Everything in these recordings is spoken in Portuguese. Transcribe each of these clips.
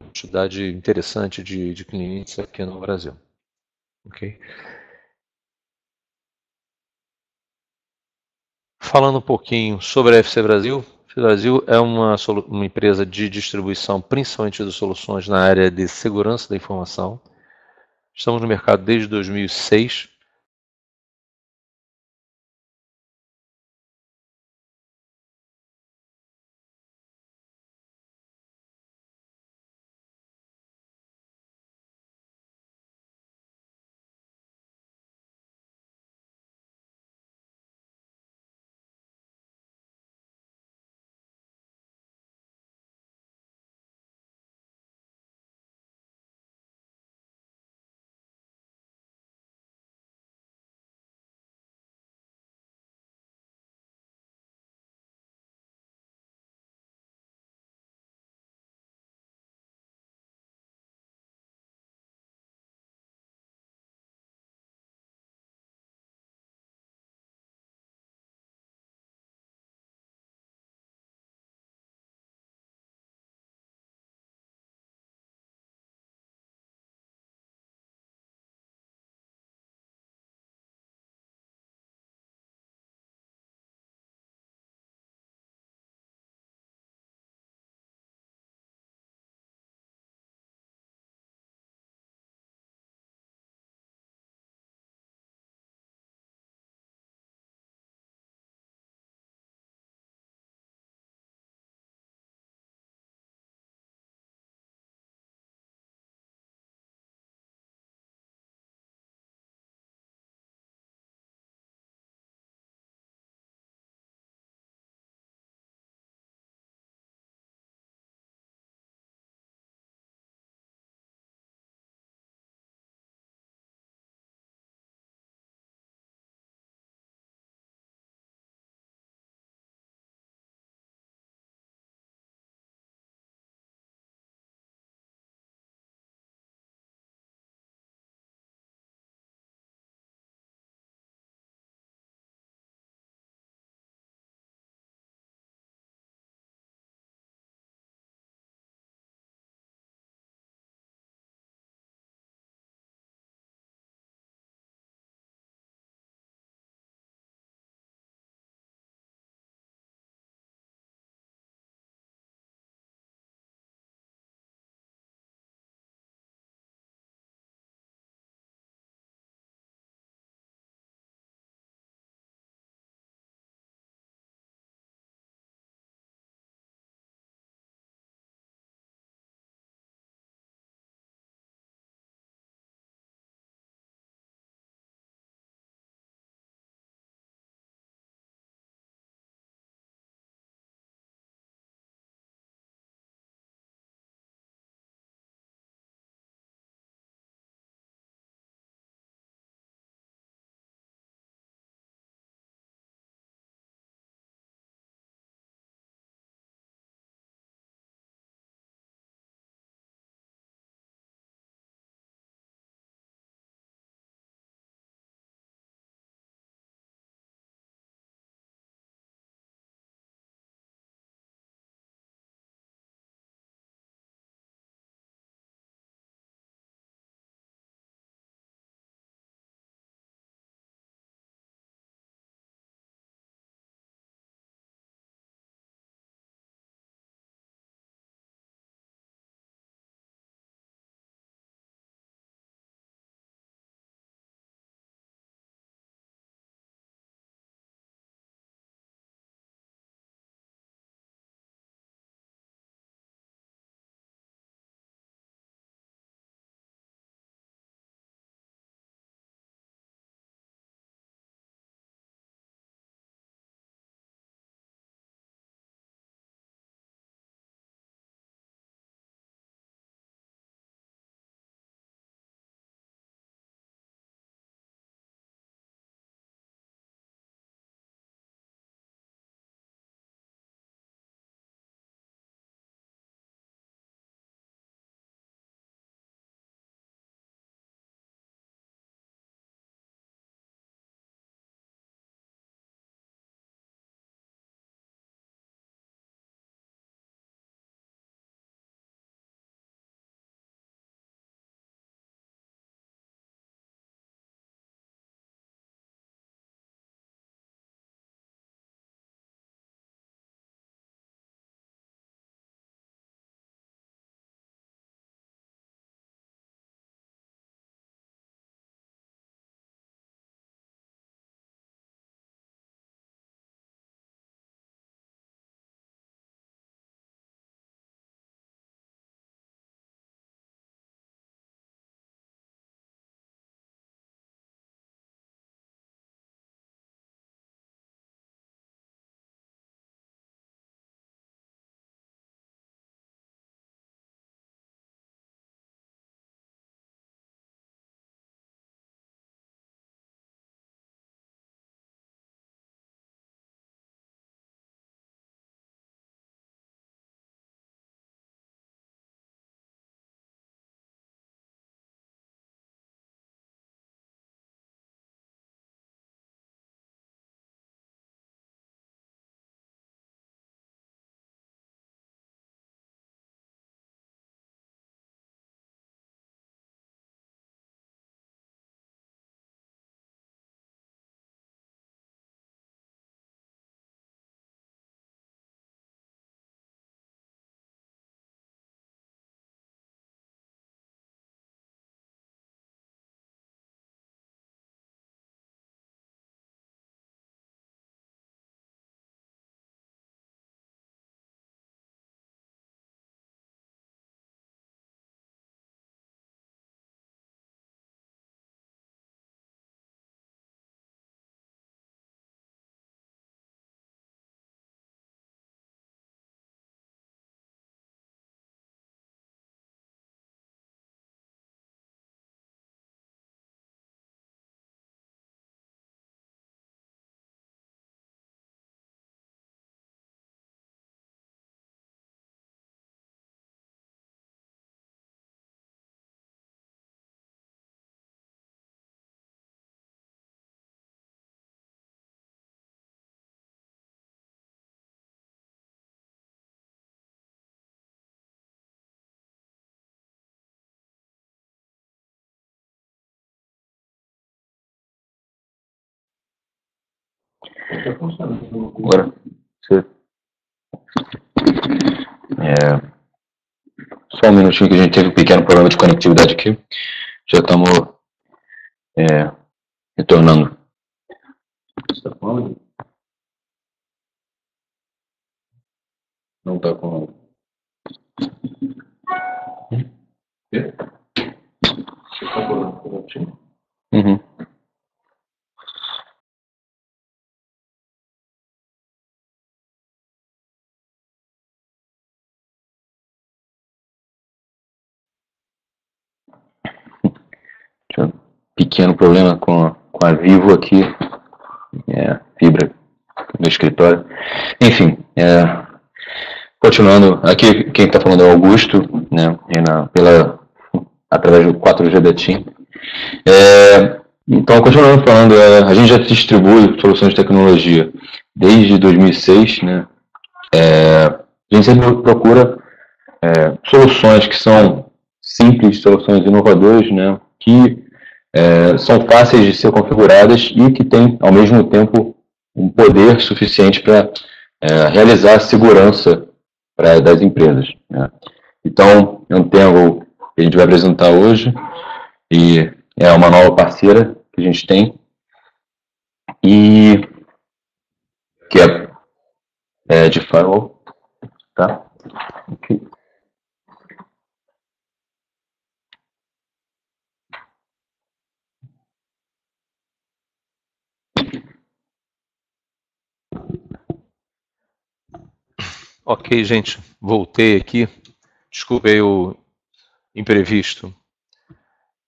quantidade interessante de clientes aqui no Brasil. Ok? Falando um pouquinho sobre a FC Brasil, a FC Brasil é uma empresa de distribuição, principalmente de soluções na área de segurança da informação. Estamos no mercado desde 2006. Agora, só um minutinho que a gente teve um pequeno problema de conectividade aqui. Já estamos retornando. Você está falando? Não está com. Uhum. Pequeno problema com a Vivo aqui, fibra do escritório. Enfim, continuando, aqui quem está falando é o Augusto, né, através do 4G da TIM. Então, continuando falando, a gente já distribui soluções de tecnologia desde 2006, né? A gente sempre procura soluções que são simples, soluções inovadoras, né? Que são fáceis de ser configuradas e que têm, ao mesmo tempo, um poder suficiente para realizar a segurança das empresas, né? Então, é um tema que a gente vai apresentar hoje e é uma nova parceira que a gente tem e que é de firewall, tá? Okay. Ok, gente, voltei aqui. Desculpei o imprevisto.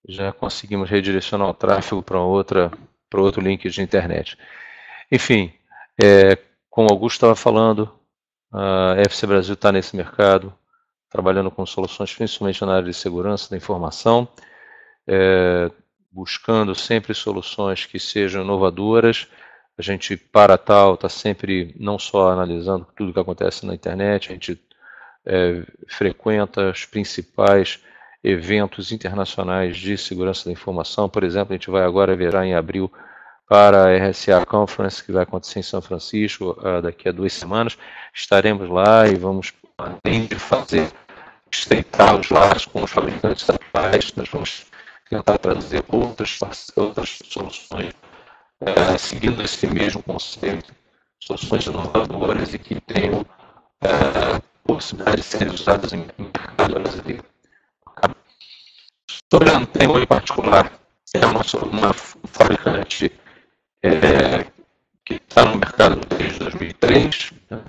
Já conseguimos redirecionar o tráfego para outro link de internet. Enfim, como o Augusto estava falando, a FC Brasil está nesse mercado, trabalhando com soluções principalmente na área de segurança da informação, buscando sempre soluções que sejam inovadoras. A gente, para tal, está sempre não só analisando tudo que acontece na internet, a gente frequenta os principais eventos internacionais de segurança da informação. Por exemplo, a gente vai agora viajar em abril para a RSA Conference, que vai acontecer em São Francisco daqui a 2 semanas. Estaremos lá e vamos, além de estreitar os laços com os fabricantes atuais, nós vamos tentar trazer outras soluções, seguindo esse mesmo conceito, soluções inovadoras e que tenham possibilidade de serem usadas em mercado brasileiro. Sobre a Antengo em particular, é uma fabricante que está no mercado desde 2003, né?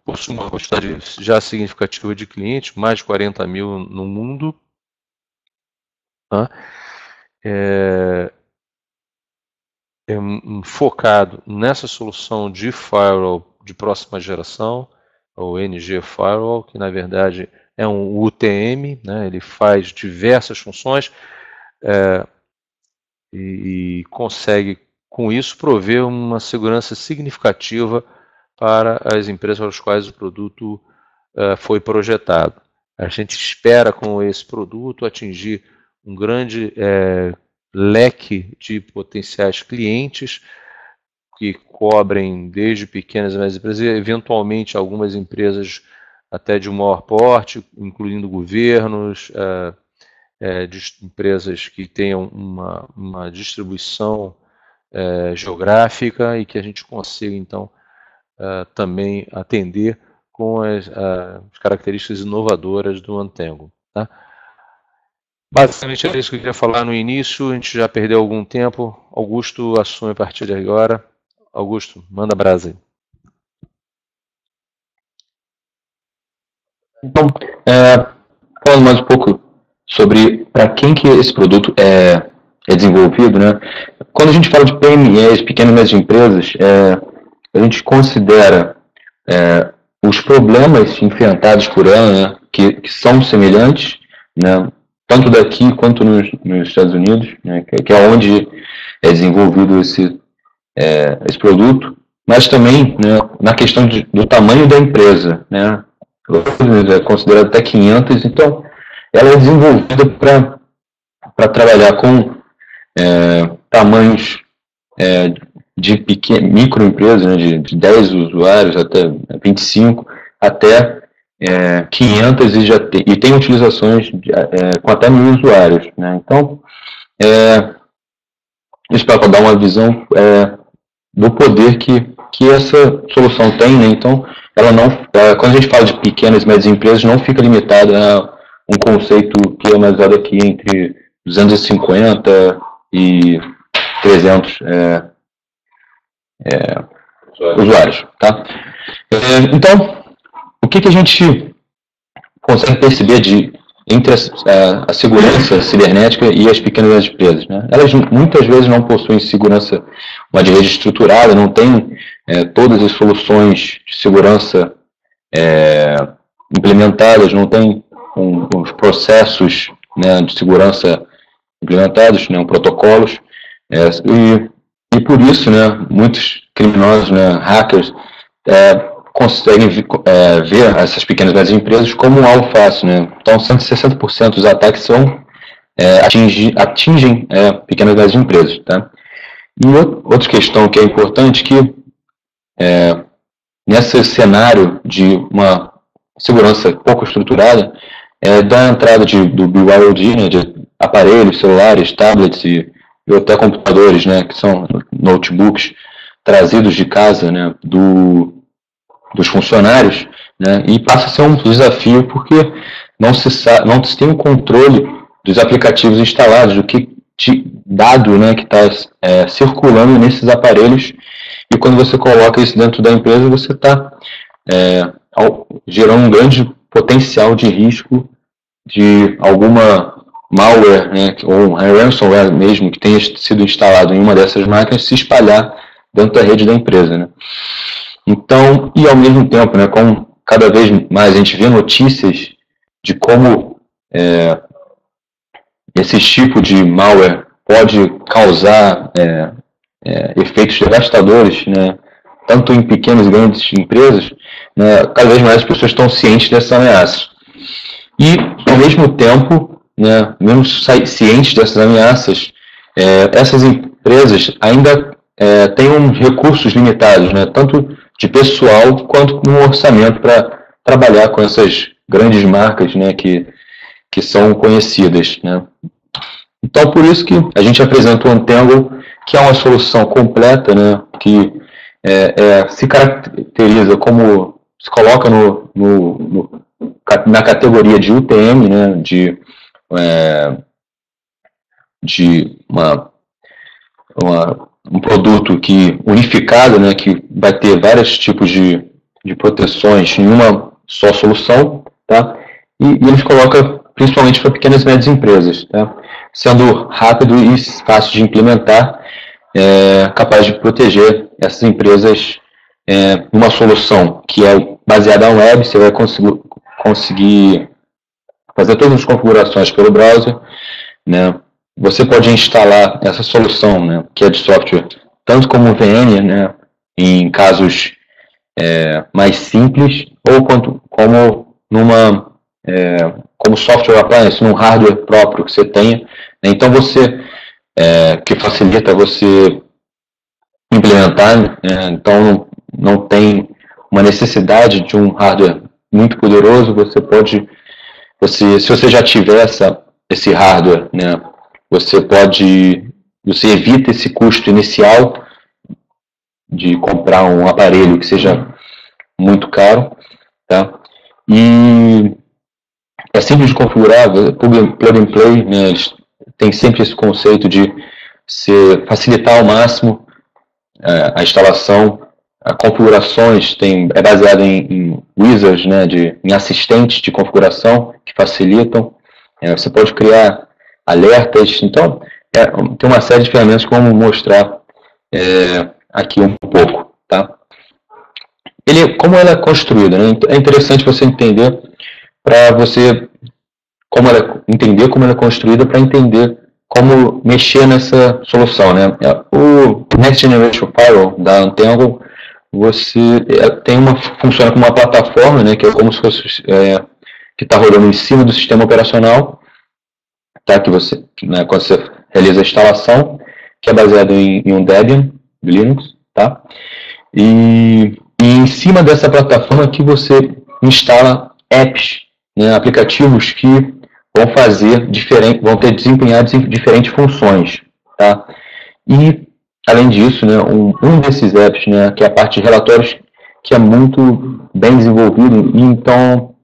Possui uma quantidade já significativa de clientes, mais de 40 mil no mundo. Tá? Focado nessa solução de firewall de próxima geração, o NG Firewall, que na verdade é um UTM, né? Ele faz diversas funções e consegue, com isso, prover uma segurança significativa para as empresas para as quais o produto foi projetado. A gente espera, com esse produto, atingir um grande leque de potenciais clientes que cobrem desde pequenas e médias empresas, e eventualmente algumas empresas até de maior porte, incluindo governos, de empresas que tenham uma distribuição geográfica e que a gente consiga, então, também atender com as características inovadoras do Antengo. Tá? Basicamente é isso que eu queria falar no início, a gente já perdeu algum tempo. Augusto assume a partir de agora. Augusto, manda brasa aí. Então, falando mais um pouco sobre para quem que esse produto é desenvolvido, né? Quando a gente fala de PMEs, pequenas e médias empresas, a gente considera os problemas enfrentados por ela, né, que são semelhantes, né, tanto daqui quanto nos Estados Unidos, né, que é onde é desenvolvido esse produto, mas também, né, na questão do tamanho da empresa, né, é considerado até 500, então ela é desenvolvida para trabalhar com tamanhos de microempresas, né, de 10 usuários até 25, até 500 e tem utilizações com até 1.000 usuários. Né? Então, isso para dar uma visão do poder que essa solução tem. Né? Então, ela não, quando a gente fala de pequenas e médias empresas, não fica limitada a um conceito que é mais usado aqui entre 250 e 300 usuários. Tá? Então, o que a gente consegue perceber entre a segurança cibernética e as pequenas empresas? Né? Elas muitas vezes não possuem segurança, uma de rede estruturada, não têm todas as soluções de segurança implementadas, não têm os processos, né, de segurança implementados, né, protocolos, e por isso, né, muitos criminosos, né, hackers, conseguem ver essas pequenas e médias empresas como um alvo fácil. Né? Então, 160% dos ataques atingem pequenas e médias empresas. Tá? E outra questão que é importante que nesse cenário de uma segurança pouco estruturada, da entrada do BYOD, né, de aparelhos, celulares, tablets e até computadores, né, que são notebooks trazidos de casa, né, dos funcionários, né, e passa a ser um desafio porque não se tem o controle dos aplicativos instalados, do que dado, né, que está circulando nesses aparelhos, e quando você coloca isso dentro da empresa, você está gerando um grande potencial de risco de alguma malware, né, ou um ransomware mesmo, que tenha sido instalado em uma dessas máquinas, se espalhar dentro da rede da empresa. Né. Então, e ao mesmo tempo, né, como cada vez mais a gente vê notícias de como esse tipo de malware pode causar efeitos devastadores, né, tanto em pequenas e grandes empresas, né, cada vez mais as pessoas estão cientes dessa ameaça. E, ao mesmo tempo, né, mesmo cientes dessas ameaças, essas empresas ainda têm recursos limitados, né, tanto de pessoal quanto no orçamento para trabalhar com essas grandes marcas, né, que são conhecidas. Né. Então, por isso que a gente apresenta o Untangle, que é uma solução completa, né, que se caracteriza como, se coloca na categoria de UTM, né, de um produto unificado, né, que vai ter vários tipos de proteções em uma só solução, tá? E eles colocam principalmente para pequenas e médias empresas, tá? Sendo rápido e fácil de implementar, capaz de proteger essas empresas numa solução que é baseada na web. Você vai conseguir fazer todas as configurações pelo browser, né? Você pode instalar essa solução, né, que é de software, tanto como VN, né, em casos mais simples, ou como software appliance, num hardware próprio que você tenha. Né? Então, que facilita você implementar, né? Então não tem uma necessidade de um hardware muito poderoso. Se você já tiver esse hardware, né, você evita esse custo inicial de comprar um aparelho que seja muito caro, tá? E é simples de configurar, plug and play, né? Tem sempre esse conceito de facilitar ao máximo a instalação. Configurações é baseado em wizards, né, em assistentes de configuração que facilitam. Você pode criar alertas. Então, tem uma série de ferramentas que vamos mostrar aqui um pouco. Tá? Como ela é construída, né? É interessante você entender entender como ela é construída para entender como mexer nessa solução. Né? O Next Generation Firewall da Untangle, funciona como uma plataforma, né, que é como se fosse que está rodando em cima do sistema operacional, tá, quando você realiza a instalação, que é baseado em um Debian, Linux, tá? E em cima dessa plataforma que você instala apps, né, aplicativos que vão ter desempenhar diferentes funções, tá? E além disso, né, um desses apps, né, que é a parte de relatórios, que é muito bem desenvolvido. E então,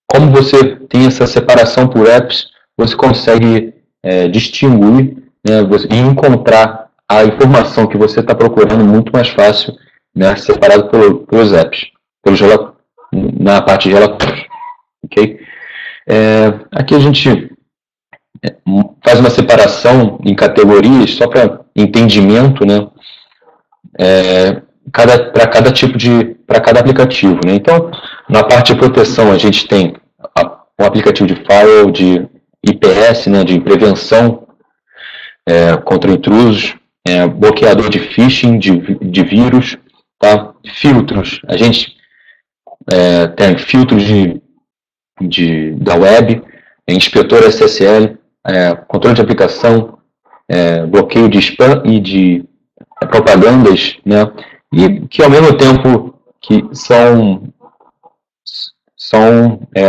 como você tem essa separação por apps, você consegue distinguir, né, e encontrar a informação que você está procurando muito mais fácil, né, separado pelos apps, na parte de relatórios. Okay? Aqui a gente faz uma separação em categorias, só para entendimento, né, para cada aplicativo, né? Então, na parte de proteção, a gente tem um aplicativo de firewall, de IPS, né, de prevenção contra intrusos, bloqueador de phishing, de vírus, tá? Filtros, a gente tem filtros da web, inspetor SSL, controle de aplicação, bloqueio de spam e de propagandas, né? E que ao mesmo tempo que são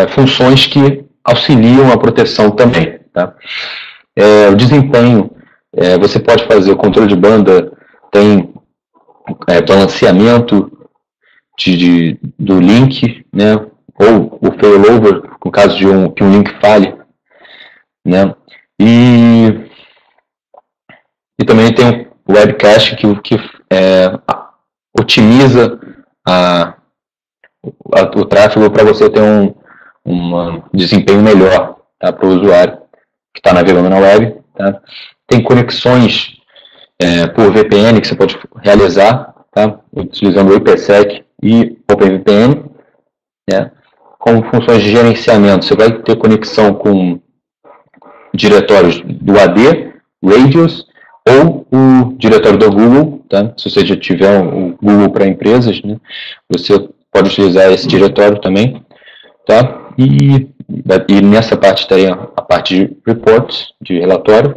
funções que auxiliam a proteção também, tá? O desempenho, você pode fazer o controle de banda, tem balanceamento do link, né? Ou o failover, no caso de que um link falhe, né? E também tem o webcache que otimiza o tráfego para você ter um desempenho melhor, tá, para o usuário que está navegando na web. Tá? Tem conexões por VPN que você pode realizar, tá, utilizando o IPsec e OpenVPN, né, como funções de gerenciamento. Você vai ter conexão com diretórios do AD, Radius, ou o diretório do Google, tá? Se você já tiver o Google para empresas, né, você pode utilizar esse diretório também, tá? E nessa parte estaria a parte de reports, de relatório,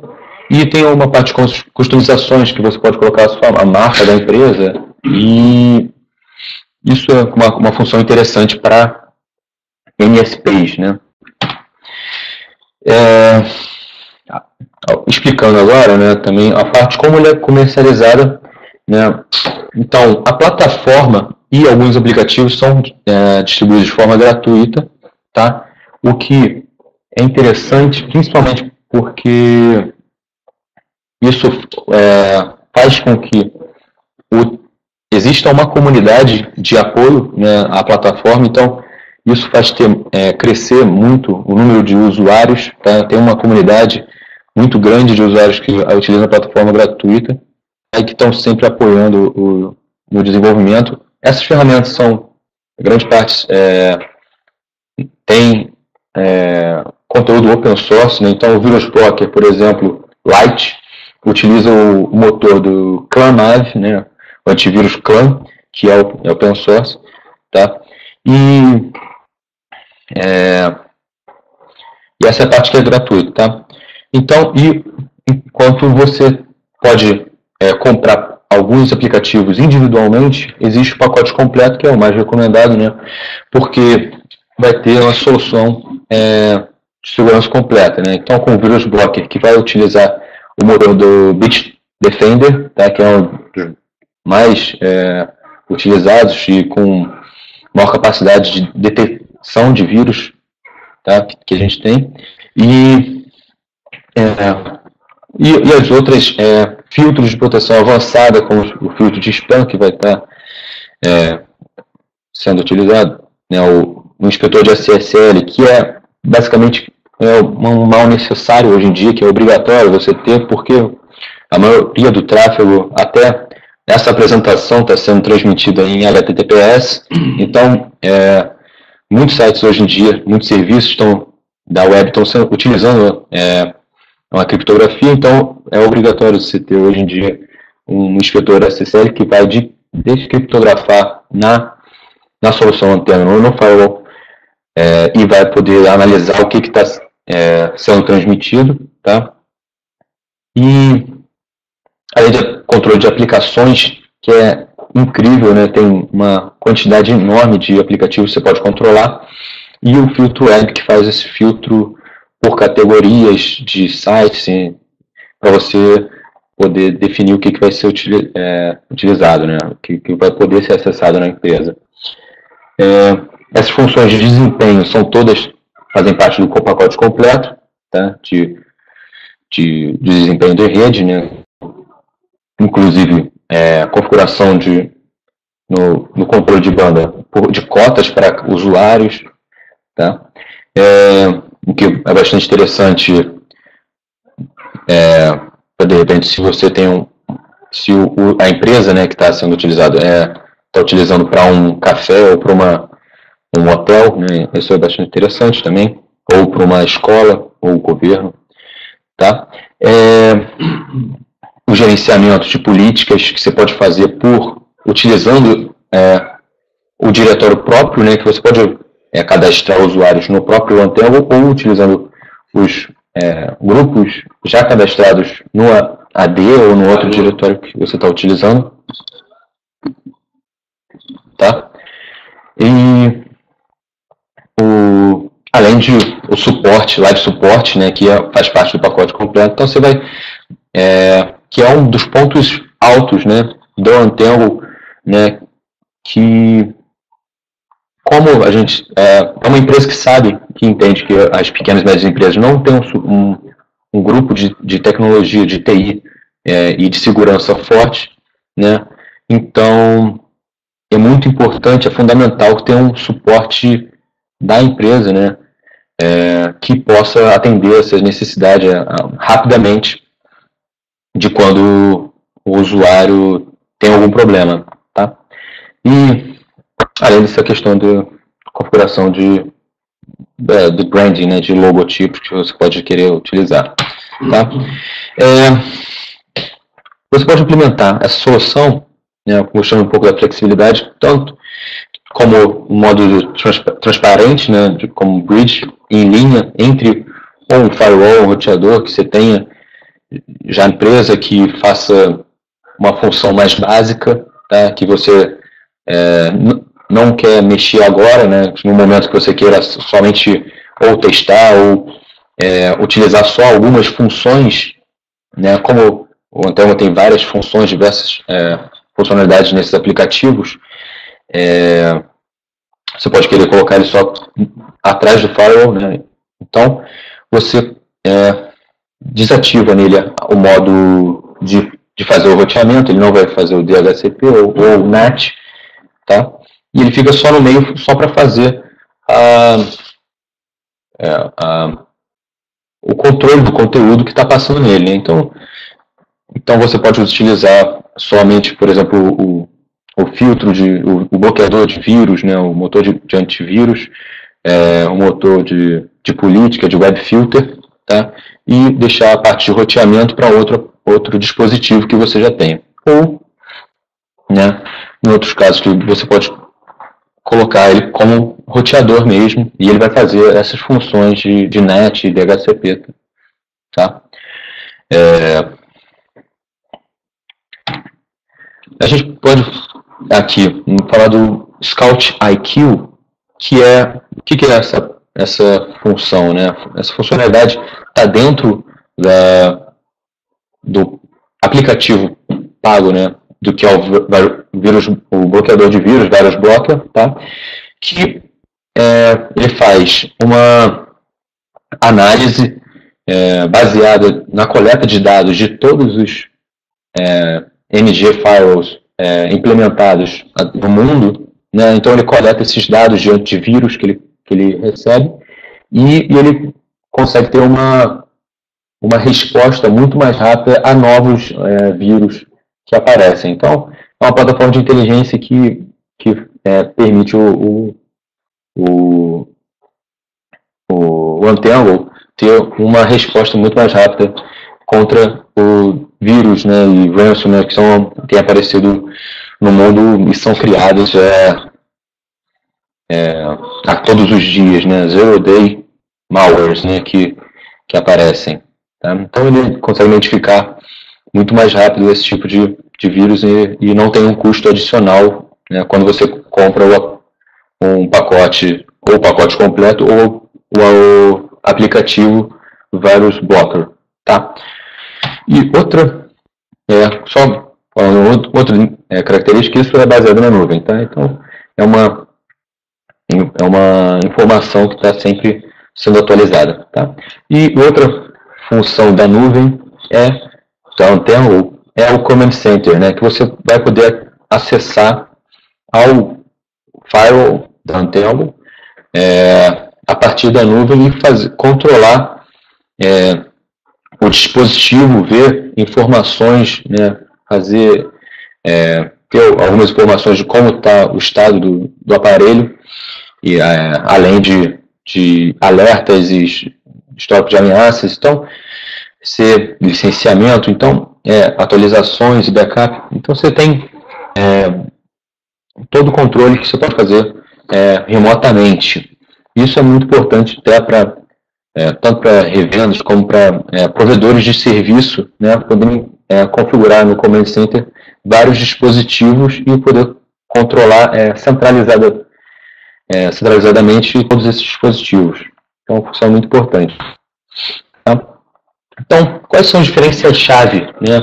e tem uma parte de customizações que você pode colocar a marca da empresa, e isso é uma função interessante para MSPs, né? Explicando agora, né, também a parte como ele é comercializada, né? Então, a plataforma e alguns aplicativos são distribuídos de forma gratuita, tá? O que é interessante, principalmente porque isso faz com que exista uma comunidade de apoio, né, à plataforma. Então, isso faz crescer muito o número de usuários, tá? Tem uma comunidade muito grande de usuários que utilizam a plataforma gratuita e que estão sempre apoiando no desenvolvimento. Essas ferramentas são, grande parte, tem conteúdo open source, né? Então o Virus Blocker, por exemplo, Lite, utiliza o motor do ClanNav, né? O antivírus Clan, que é open source, tá? E essa é a parte que é gratuita, tá? Então, enquanto você pode comprar alguns aplicativos individualmente, existe o pacote completo, que é o mais recomendado, né? Porque vai ter uma solução de segurança completa, né? Então, com o Virus Blocker, que vai utilizar o motor do Bitdefender, tá? Que é um dos mais utilizados e com maior capacidade de detecção de vírus, tá? Que a gente tem. E as outras filtros de proteção avançada, como o filtro de spam, que vai estar sendo utilizado, né, o inspetor de SSL, que é basicamente um mal necessário hoje em dia, que é obrigatório você ter, porque a maioria do tráfego, até essa apresentação está sendo transmitida em HTTPS, então muitos sites hoje em dia, muitos serviços da web estão utilizando uma criptografia, então é obrigatório você ter hoje em dia um inspetor SSL que vai descriptografar na solução antena ou no firewall e vai poder analisar o que está sendo transmitido, tá? E além de controle de aplicações, que é incrível, né? Tem uma quantidade enorme de aplicativos que você pode controlar, e o filtro web, que faz esse filtro por categorias de sites, para você poder definir o que vai ser utilizado, né? O que vai poder ser acessado na empresa. Essas funções de desempenho fazem parte do pacote completo, tá? de desempenho de rede, né? Inclusive configuração no controle de banda de cotas para usuários, tá? O que é bastante interessante, de repente, se você tem a empresa, né, que está sendo utilizado está utilizando para um café ou para um hotel, né, isso é bastante interessante também, ou para uma escola ou governo, tá? O gerenciamento de políticas que você pode fazer utilizando o diretório próprio, né, que você pode cadastrar usuários no próprio Antenna ou utilizando os grupos já cadastrados no AD ou no outro diretório que você está utilizando, tá? E além de o suporte, live suporte, né, que faz parte do pacote completo, então você vai, que é um dos pontos altos, né, do Antenna, né, que como a gente é uma empresa que entende que as pequenas e médias empresas não têm um grupo de tecnologia, de TI e de segurança forte, né? Então é muito importante, é fundamental que tenha um suporte da empresa, né? Que possa atender essas necessidades rapidamente de quando o usuário tem algum problema, tá? E além dessa questão de configuração de branding, né, de logotipos que você pode querer utilizar, tá? Você pode implementar essa solução, né, mostrando um pouco da flexibilidade, tanto como um modo transparente, né, como bridge em linha entre um firewall, um roteador, que você tenha já a empresa que faça uma função mais básica, tá, que você não quer mexer agora, né, no momento que você queira somente ou testar ou utilizar só algumas funções, né, como o Antenna tem várias funções, diversas funcionalidades nesses aplicativos, você pode querer colocar ele só atrás do firewall, né, então você desativa nele o modo de fazer o roteamento, ele não vai fazer o DHCP ou o NAT, tá? E ele fica só no meio, só para fazer o controle do conteúdo que está passando nele, né? Então você pode utilizar somente, por exemplo, o filtro, o bloqueador de vírus, né? O motor de antivírus, o motor de política, de web filter, tá? E deixar a parte de roteamento para outro dispositivo que você já tem. Ou, né, em outros casos que você pode colocar ele como roteador mesmo, e ele vai fazer essas funções de NAT e DHCP, tá? A gente pode aqui falar do Scout IQ, que é o que é essa função, né? Essa funcionalidade está dentro do aplicativo pago, né? Do que é o bloqueador de vírus, Virus Blocker, tá? Que ele faz uma análise baseada na coleta de dados de todos os NG Firewalls implementados no mundo, né? Então ele coleta esses dados de antivírus que ele recebe e ele consegue ter uma resposta muito mais rápida a novos vírus que aparecem. Então, é uma plataforma de inteligência que permite o Antenna ter uma resposta muito mais rápida contra o vírus, né, e ransomware que têm aparecido no mundo e são criados a todos os dias, né, zero-day malwares, né, que aparecem. Tá? Então ele consegue identificar muito mais rápido esse tipo de vírus e não tem um custo adicional, né, quando você compra um pacote, ou o pacote completo, ou o aplicativo Virus Blocker, tá? E outra, só outra característica, isso é baseado na nuvem, tá? Então, é uma informação que está sempre sendo atualizada, tá? E outra função da nuvem é o Command Center, né? Que você vai poder acessar ao firewall da Antenna a partir da nuvem e controlar o dispositivo, ver informações, né? Ter algumas informações de como está o estado do aparelho, e além de alertas e estoque de ameaças, então, licenciamento, então, atualizações e backup. Então, você tem todo o controle que você pode fazer remotamente. Isso é muito importante até tanto para revendas como para provedores de serviço, né, poderem configurar no Command Center vários dispositivos e poder controlar centralizadamente todos esses dispositivos. Então, é uma função muito importante. Tá? Então, quais são os diferenciais-chave, né,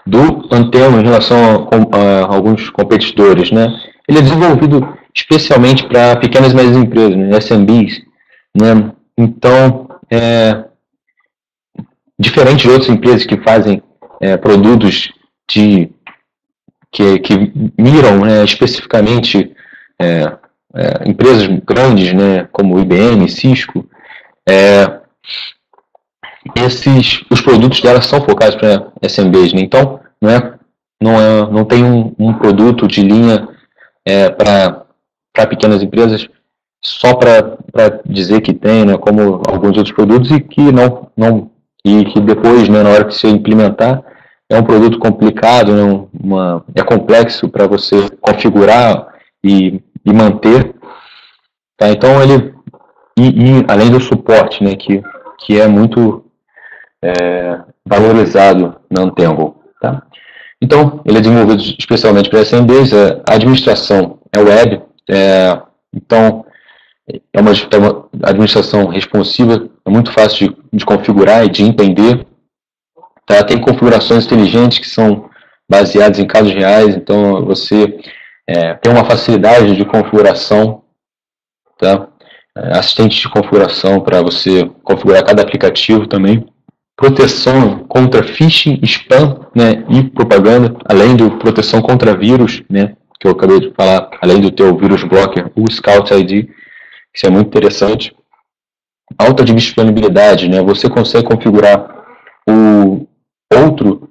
do Antenna em relação a alguns competidores, né? Ele é desenvolvido especialmente para pequenas e médias empresas, né, SMBs, né? Então, diferente de outras empresas que fazem produtos que miram, né, especificamente empresas grandes, né, como IBM, Cisco, os produtos delas são focados para SMBs, né? Então não tem um produto de linha para pequenas empresas só para dizer que tem, né, como alguns outros produtos, e que e que depois, né, na hora que você implementar, é um produto complicado, né, é complexo para você configurar e manter, tá? Então além do suporte, né, que é muito valorizado na Antenna, tá? Então, ele é desenvolvido especialmente para SMBs, a administração é web, então é uma administração responsiva, é muito fácil de configurar e de entender, tá? Tem configurações inteligentes que são baseadas em casos reais, então você tem uma facilidade de configuração, tá? Assistente de configuração para você configurar cada aplicativo também. Proteção contra phishing, spam, né, e propaganda, além de proteção contra vírus, né, que eu acabei de falar, além do teu vírus blocker, o Scout ID, isso é muito interessante. Alta disponibilidade, né, você consegue configurar o outro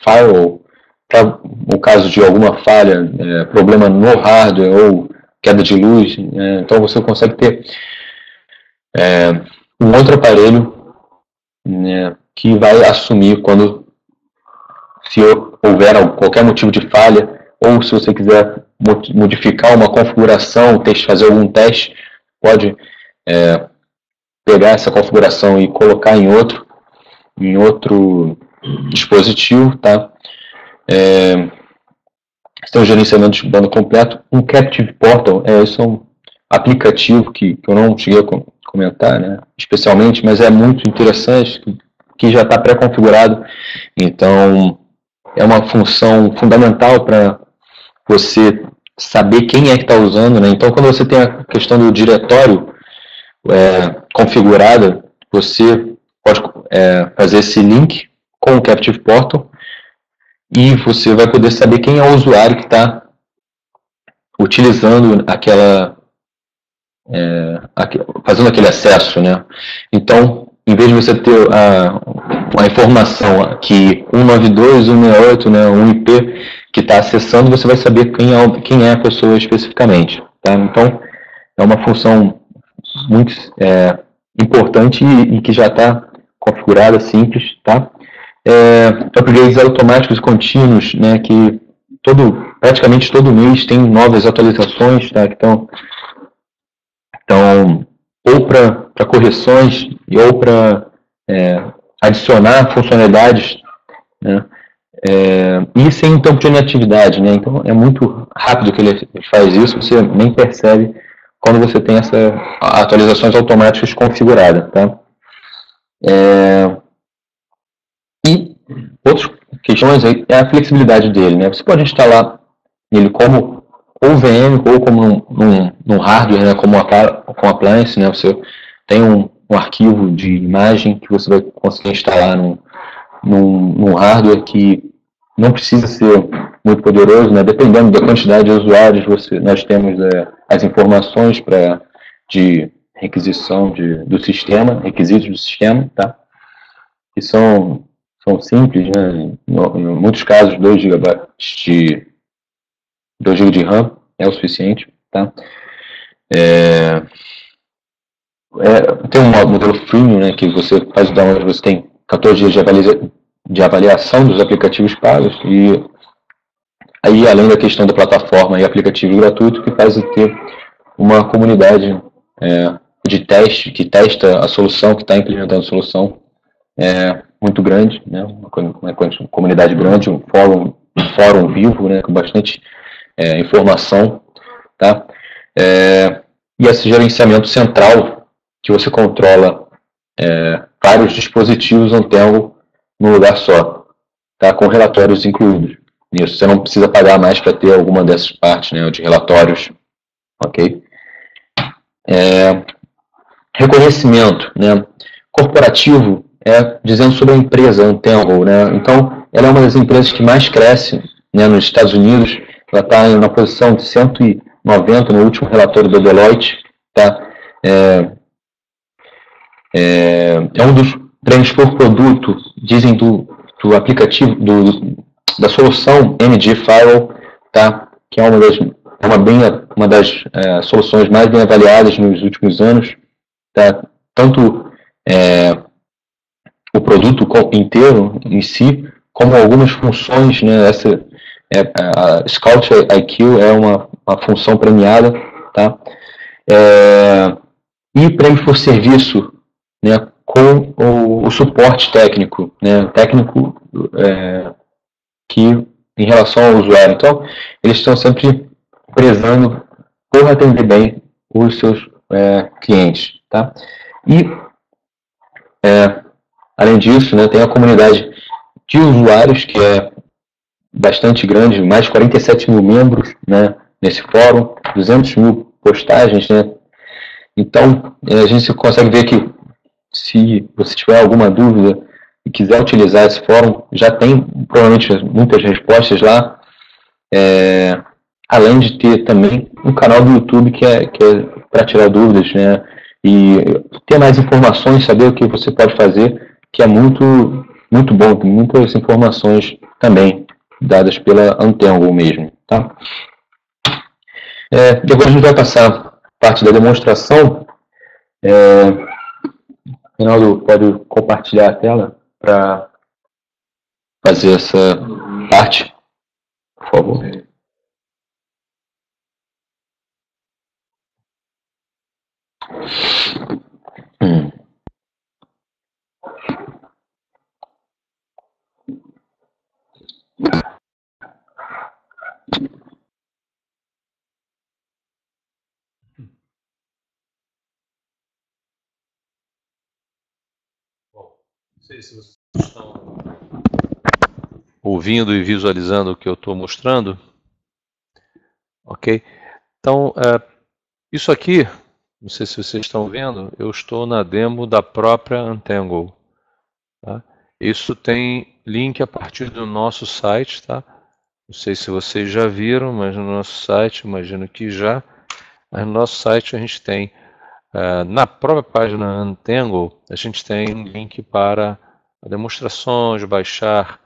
firewall para o caso de alguma falha, problema no hardware ou queda de luz, então você consegue ter um outro aparelho, né, que vai assumir se houver qualquer motivo de falha, ou se você quiser modificar uma configuração, fazer algum teste, pode pegar essa configuração e colocar em outro dispositivo, tá? Tem um gerenciamento de banda completo, um Captive Portal, isso é um aplicativo que eu não cheguei a comentar, né, especialmente, mas é muito interessante, que já está pré-configurado, então é uma função fundamental para você saber quem é que está usando, né? Então, quando você tem a questão do diretório configurada, você pode fazer esse link com o Captive Portal e você vai poder saber quem é o usuário que está utilizando fazendo aquele acesso, né? Então, em vez de você ter uma informação que 192, 168, né, um IP que está acessando, você vai saber quem é a pessoa especificamente, tá? Então, é uma função muito importante e que já está configurada, simples, tá? Upgrades automáticos e contínuos, né, que praticamente todo mês tem novas atualizações, tá? Então, ou para correções ou para adicionar funcionalidades né? E sem um tempo de inatividade, né? Então é muito rápido que ele faz isso, você nem percebe quando você tem essas atualizações automáticas configuradas, tá? E outras questões é a flexibilidade dele, né? Você pode instalar ele como ou VM ou como num hardware, né? Como com appliance, né? Você tem um arquivo de imagem que você vai conseguir instalar num hardware que não precisa ser muito poderoso, né? Dependendo da quantidade de usuários, nós temos as informações de requisição do sistema, requisitos do sistema, tá? Que são simples, né? Em muitos casos, 2 GB de RAM é o suficiente, tá? Tem um modelo freemium, né, que você faz o download, você tem 14 dias de avaliação dos aplicativos pagos, e aí, além da questão da plataforma e aplicativo gratuito, que faz ter uma comunidade de teste, que testa a solução, que está implementando a solução, muito grande, né? Uma comunidade grande, um fórum vivo, né? Com bastante informação, tá? E esse gerenciamento central, que você controla vários dispositivos Antengo num lugar só, tá? Com relatórios incluídos. Isso, você não precisa pagar mais para ter alguma dessas partes, né? De relatórios, ok? Reconhecimento, né? Corporativo, dizendo sobre a empresa Antengo, né? Então, ela é uma das empresas que mais cresce, né, nos Estados Unidos. Ela está na posição de 190 no último relatório da Deloitte, tá? É um dos prêmios por produto, dizem do aplicativo, da solução MG Firewall, tá? Que é uma das soluções mais bem avaliadas nos últimos anos, tá? Tanto o produto inteiro em si, como algumas funções, né? A Scout IQ é uma função premiada, tá? E prêmio por serviço, né? Com o suporte técnico, né? Técnico que em relação ao usuário. Então, eles estão sempre prezando por atender bem os seus clientes, tá? E além disso, né, tem a comunidade de usuários, que é bastante grande, mais de 47 mil membros, né, nesse fórum, 200 mil postagens, né? Então, a gente consegue ver que, se você tiver alguma dúvida e quiser utilizar esse fórum, já tem provavelmente muitas respostas lá, além de ter também um canal do YouTube que é para tirar dúvidas, né? E ter mais informações, saber o que você pode fazer, que é muito, muito bom. Tem muitas informações também dadas pela Antengo mesmo, tá? Depois a gente vai passar a parte da demonstração. Reinaldo, pode compartilhar a tela para fazer essa parte, por favor. Não sei se vocês estão ouvindo e visualizando o que eu estou mostrando. Ok? Então, isso aqui, não sei se vocês estão vendo, eu estou na demo da própria Antengo. Tá? Isso tem link a partir do nosso site, tá? Não sei se vocês já viram, mas no nosso site, imagino que já. Mas no nosso site a gente tem, na própria página Antengo, a gente tem um link para demonstrações, baixar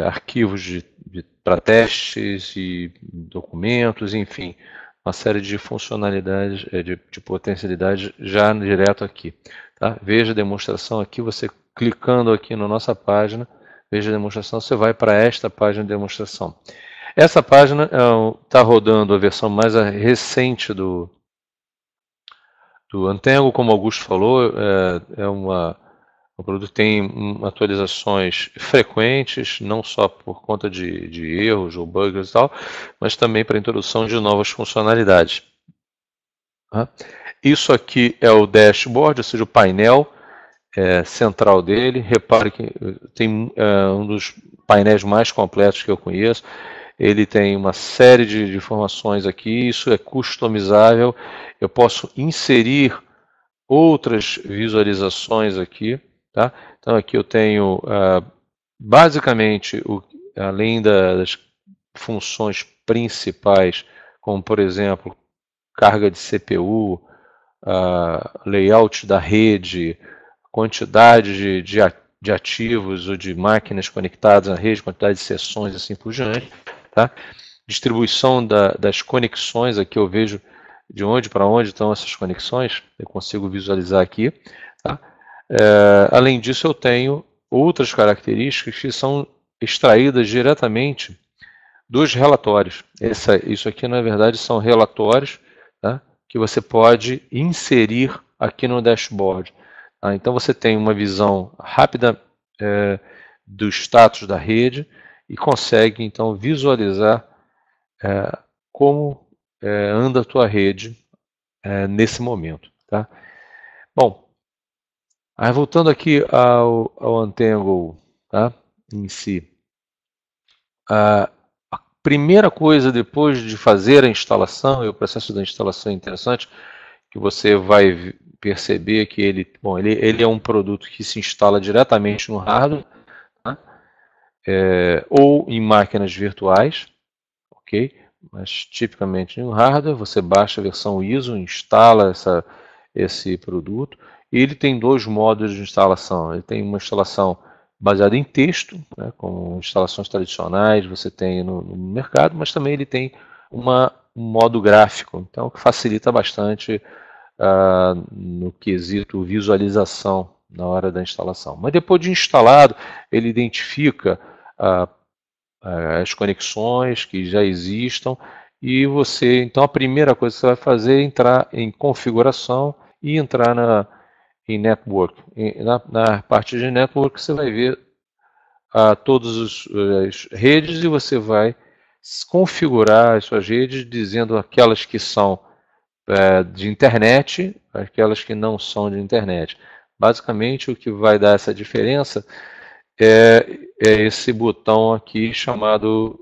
arquivos para testes e documentos, enfim, uma série de funcionalidades, de potencialidades já direto aqui. Tá? Veja a demonstração aqui, você clicando aqui na nossa página, veja a demonstração, você vai para esta página de demonstração. Essa página está rodando a versão mais recente do Antengo, como o Augusto falou, é uma O produto tem atualizações frequentes, não só por conta de erros ou bugs e tal, mas também para a introdução de novas funcionalidades. Isso aqui é o dashboard, ou seja, o painel central dele. Repare que tem um dos painéis mais completos que eu conheço. Ele tem uma série de informações aqui, isso é customizável. Eu posso inserir outras visualizações aqui. Tá? Então aqui eu tenho basicamente, além das funções principais, como por exemplo, carga de CPU, layout da rede, quantidade de ativos ou de máquinas conectadas na rede, quantidade de sessões e assim por diante. Tá? Distribuição das conexões, aqui eu vejo de onde para onde estão essas conexões, eu consigo visualizar aqui. Tá? Além disso, eu tenho outras características que são extraídas diretamente dos relatórios. Isso aqui, na verdade, são relatórios, tá? Que você pode inserir aqui no dashboard. Tá? Então, você tem uma visão rápida do status da rede e consegue, então, visualizar como anda a tua rede nesse momento. Tá? Bom, aí voltando aqui ao Untangle, tá? Em si. A primeira coisa depois de fazer a instalação, e o processo da instalação é interessante, que você vai perceber que ele é um produto que se instala diretamente no hardware, tá? Ou em máquinas virtuais, ok? Mas tipicamente no hardware, você baixa a versão ISO, instala esse produto, e ele tem dois modos de instalação. Ele tem uma instalação baseada em texto, né, como instalações tradicionais você tem no mercado, mas também ele tem um modo gráfico, então que facilita bastante no quesito visualização na hora da instalação. Mas depois de instalado, ele identifica as conexões que já existam e você, então a primeira coisa que você vai fazer é entrar em configuração e entrar em network. Na parte de network você vai ver todas as redes e você vai configurar as suas redes dizendo aquelas que são de internet, aquelas que não são de internet. Basicamente o que vai dar essa diferença é esse botão aqui chamado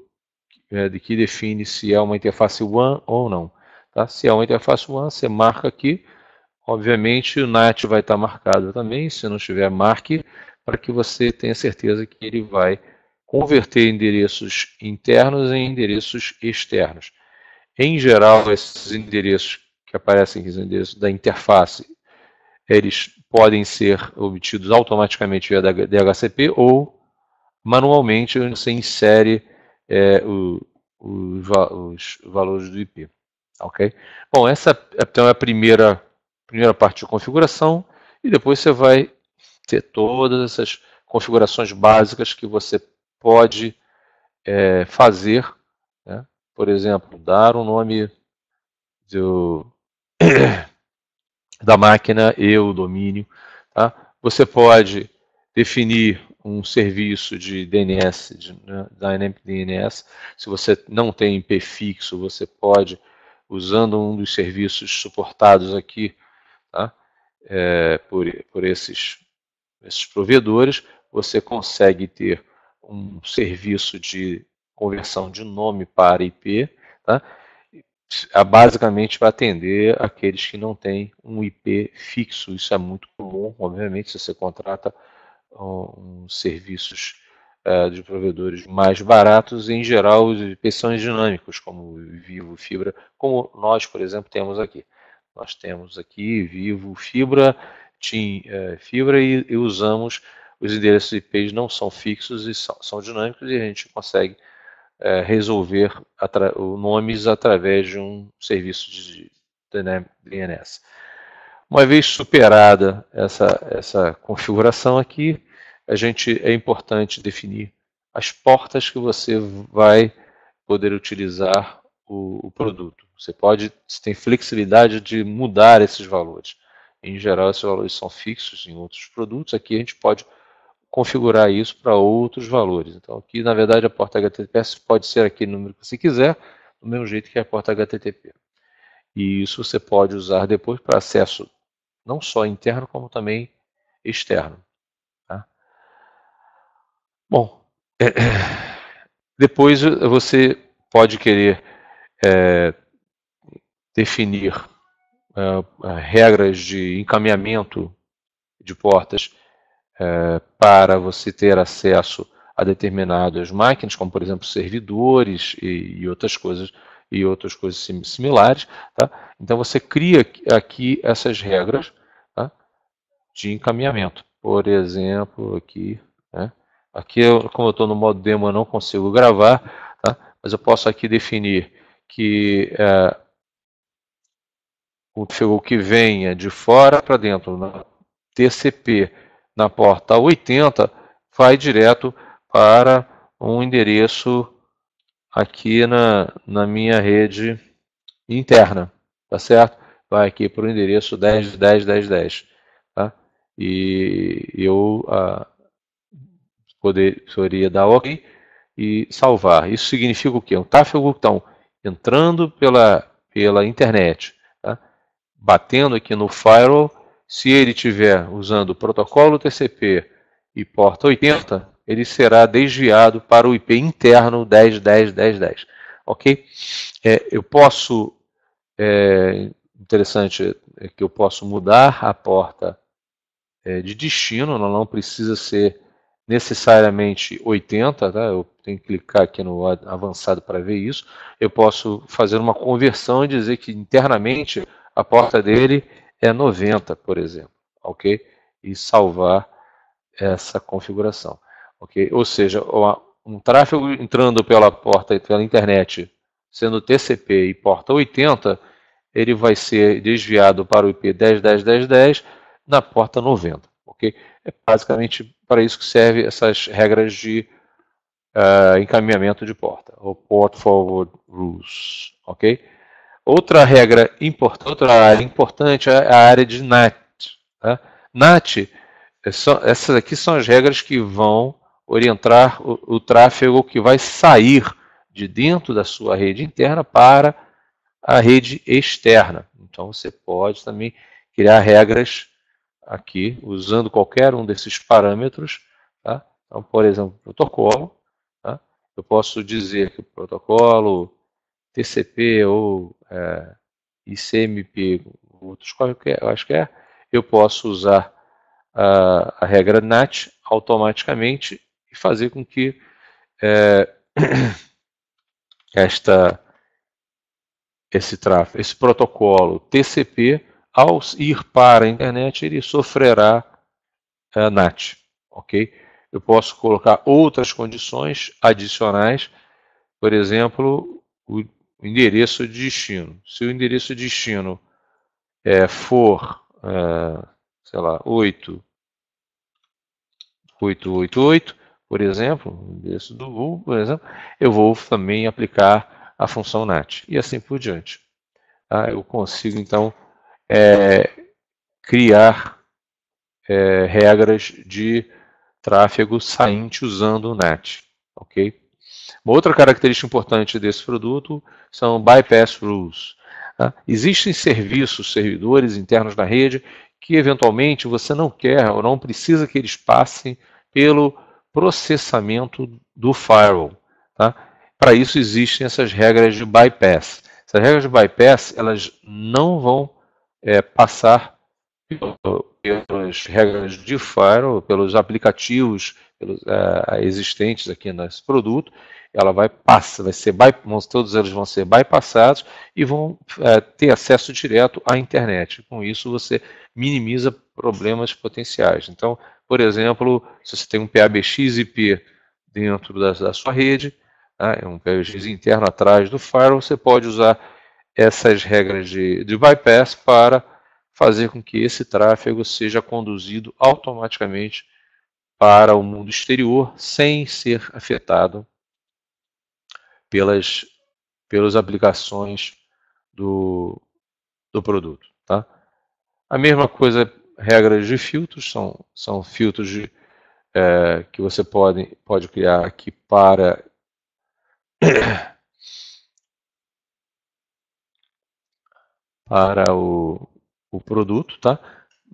que define se é uma interface WAN ou não. Tá? Se é uma interface WAN, você marca aqui. Obviamente o NAT vai estar marcado também, se não estiver, marque, para que você tenha certeza que ele vai converter endereços internos em endereços externos. Em geral, esses endereços que aparecem aqui, os endereços da interface, eles podem ser obtidos automaticamente via DHCP ou manualmente você insere os valores do IP. Ok? Bom, essa então é a primeira parte de configuração e depois você vai ter todas essas configurações básicas que você pode fazer, né? Por exemplo, dar um nome da máquina e o domínio. Tá? Você pode definir um serviço de DNS, Dynamic DNS. Se você não tem IP fixo, você pode, usando um dos serviços suportados aqui, tá? Por esses provedores, você consegue ter um serviço de conversão de nome para IP, tá? Basicamente para atender aqueles que não têm um IP fixo. Isso é muito comum, obviamente, se você contrata serviços de provedores mais baratos, em geral os IPs são dinâmicos, como Vivo, Fibra, como nós, por exemplo, temos aqui. Nós temos aqui Vivo, Fibra, TIM, Fibra e usamos os endereços IPs não são fixos e são dinâmicos e a gente consegue resolver nomes através de um serviço de DNS. Uma vez superada essa configuração aqui, é importante definir as portas que você vai poder utilizar o produto. Você tem flexibilidade de mudar esses valores. Em geral, esses valores são fixos em outros produtos. Aqui a gente pode configurar isso para outros valores. Então, aqui, na verdade, a porta HTTPS pode ser aquele número que você quiser, do mesmo jeito que a porta HTTP. E isso você pode usar depois para acesso não só interno, como também externo. Tá? Bom, depois você pode querer definir regras de encaminhamento de portas para você ter acesso a determinadas máquinas, como por exemplo servidores e outras coisas similares. Tá? Então você cria aqui essas regras, tá? De encaminhamento. Por exemplo, aqui, né? Aqui, como eu estou no modo demo, eu não consigo gravar, tá? Mas eu posso aqui definir que o tráfego que venha de fora para dentro, na TCP, na porta 80, vai direto para um endereço aqui na minha rede interna, tá certo? Vai aqui para o endereço 10.10.10.10, tá? E eu poderia dar OK e salvar. Isso significa o quê? Um tráfego então entrando pela internet, tá? Batendo aqui no firewall. Se ele estiver usando o protocolo TCP e porta 80, ele será desviado para o IP interno 10.10.10.10. Ok? Eu posso, interessante é que eu posso mudar a porta de destino, ela não precisa ser necessariamente 80, tá? Eu tenho que clicar aqui no avançado para ver isso. Eu posso fazer uma conversão e dizer que internamente a porta dele é 90, por exemplo, ok? E salvar essa configuração, ok? Ou seja, um tráfego entrando pela porta, pela internet, sendo TCP e porta 80, ele vai ser desviado para o IP 10.10.10.10 na porta 90, ok? É basicamente para isso que servem essas regras de encaminhamento de porta, ou Port Forward Rules, ok? Outra área importante é a área de NAT. Tá? NAT, essas aqui são as regras que vão orientar o tráfego que vai sair de dentro da sua rede interna para a rede externa. Então você pode também criar regras aqui usando qualquer um desses parâmetros. Tá? Então, por exemplo, protocolo. Tá? Eu posso dizer que o protocolo TCP ou ICMP, outros qualquer, acho que eu posso usar a regra NAT automaticamente e fazer com que esse protocolo TCP, ao ir para a internet, ele sofrerá NAT, ok? Eu posso colocar outras condições adicionais, por exemplo, o endereço de destino. Se o endereço de destino for, sei lá, 8.8.8, por exemplo, o endereço do Google, por exemplo, eu vou também aplicar a função NAT e assim por diante. Tá? Eu consigo, então, criar regras de tráfego sainte usando o NAT. Ok? Uma outra característica importante desse produto são bypass rules. Tá? Existem servidores internos na rede que eventualmente você não quer ou não precisa que eles passem pelo processamento do firewall. Tá? Para isso existem essas regras de bypass. Essas regras de bypass elas não vão passar pelas regras de firewall, pelos aplicativos existentes aqui nesse produto. Ela vai passar, todos eles vão ser bypassados e vão ter acesso direto à internet. Com isso você minimiza problemas potenciais. Então, por exemplo, se você tem um PABX IP dentro da sua rede, um PABX interno atrás do firewall, você pode usar essas regras de bypass para fazer com que esse tráfego seja conduzido automaticamente para o mundo exterior sem ser afetado pelas aplicações do produto. Tá? A mesma coisa, regras de filtros, são filtros que você pode criar aqui para o produto, tá?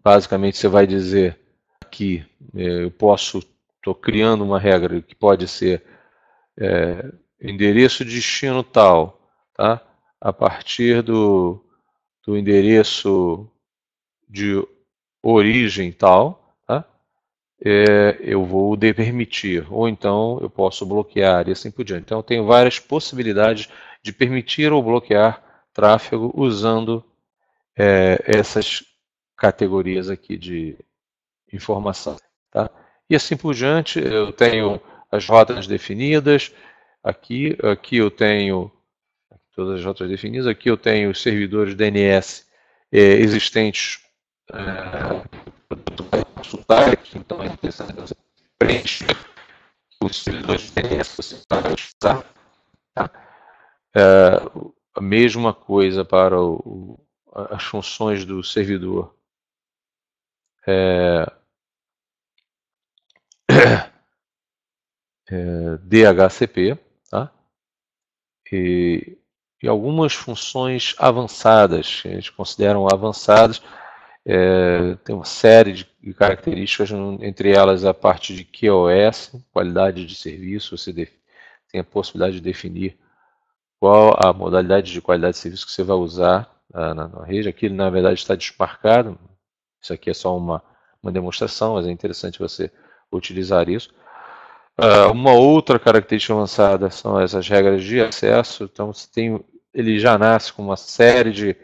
Basicamente você vai dizer aqui, estou criando uma regra que pode ser endereço destino tal, tá? A partir do endereço de origem tal, tá? Eu vou permitir, ou então eu posso bloquear e assim por diante. Então eu tenho várias possibilidades de permitir ou bloquear tráfego usando essas categorias aqui de informação. Tá? E assim por diante, eu tenho as rotas definidas, aqui eu tenho todas as rotas definidas, aqui eu tenho os servidores DNS existentes para consultar, então é interessante você preencher os servidores de DNS que você vai usar. Tá? A mesma coisa para as funções do servidor DHCP, tá? E algumas funções avançadas, que a gente consideram avançadas, tem uma série de características, entre elas a parte de QoS, qualidade de serviço, você tem a possibilidade de definir qual a modalidade de qualidade de serviço que você vai usar na rede. Aqui, na verdade, está desmarcado, isso aqui é só uma demonstração, mas é interessante você utilizar isso. Uma outra característica avançada são essas regras de acesso. Então, ele já nasce com uma série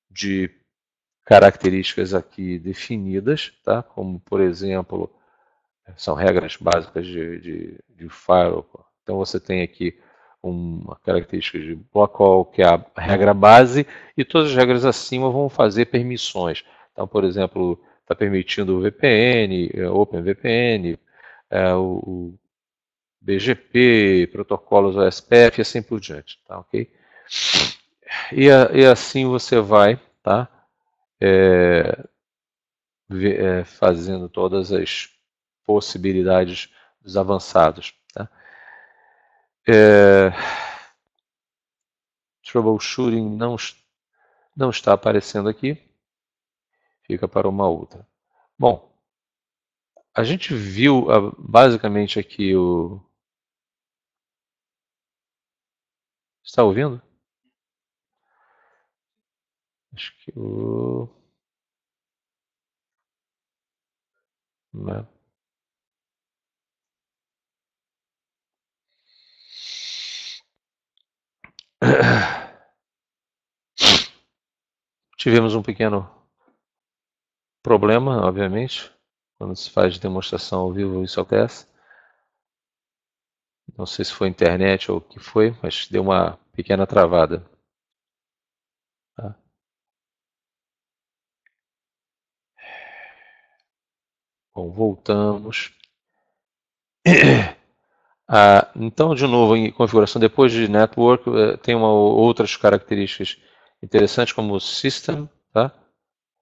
de características aqui definidas, tá? Como, por exemplo, são regras básicas de firewall. Então, você tem aqui uma característica de block all, que é a regra base, e todas as regras acima vão fazer permissões. Então, por exemplo, está permitindo o VPN, OpenVPN, o BGP, protocolos OSPF e assim por diante, tá, ok? E assim você vai, tá, fazendo todas as possibilidades dos avançados, tá? Troubleshooting não está aparecendo aqui, fica para uma outra. Bom, a gente viu basicamente aqui o... Está ouvindo? Acho que o... Né? Tivemos um pequeno problema, obviamente, quando se faz demonstração ao vivo isso acontece. Não sei se foi internet ou o que foi, mas deu uma pequena travada. Tá? Bom, voltamos. Então, de novo, em configuração, depois de Network, tem outras características interessantes, como o System. Tá?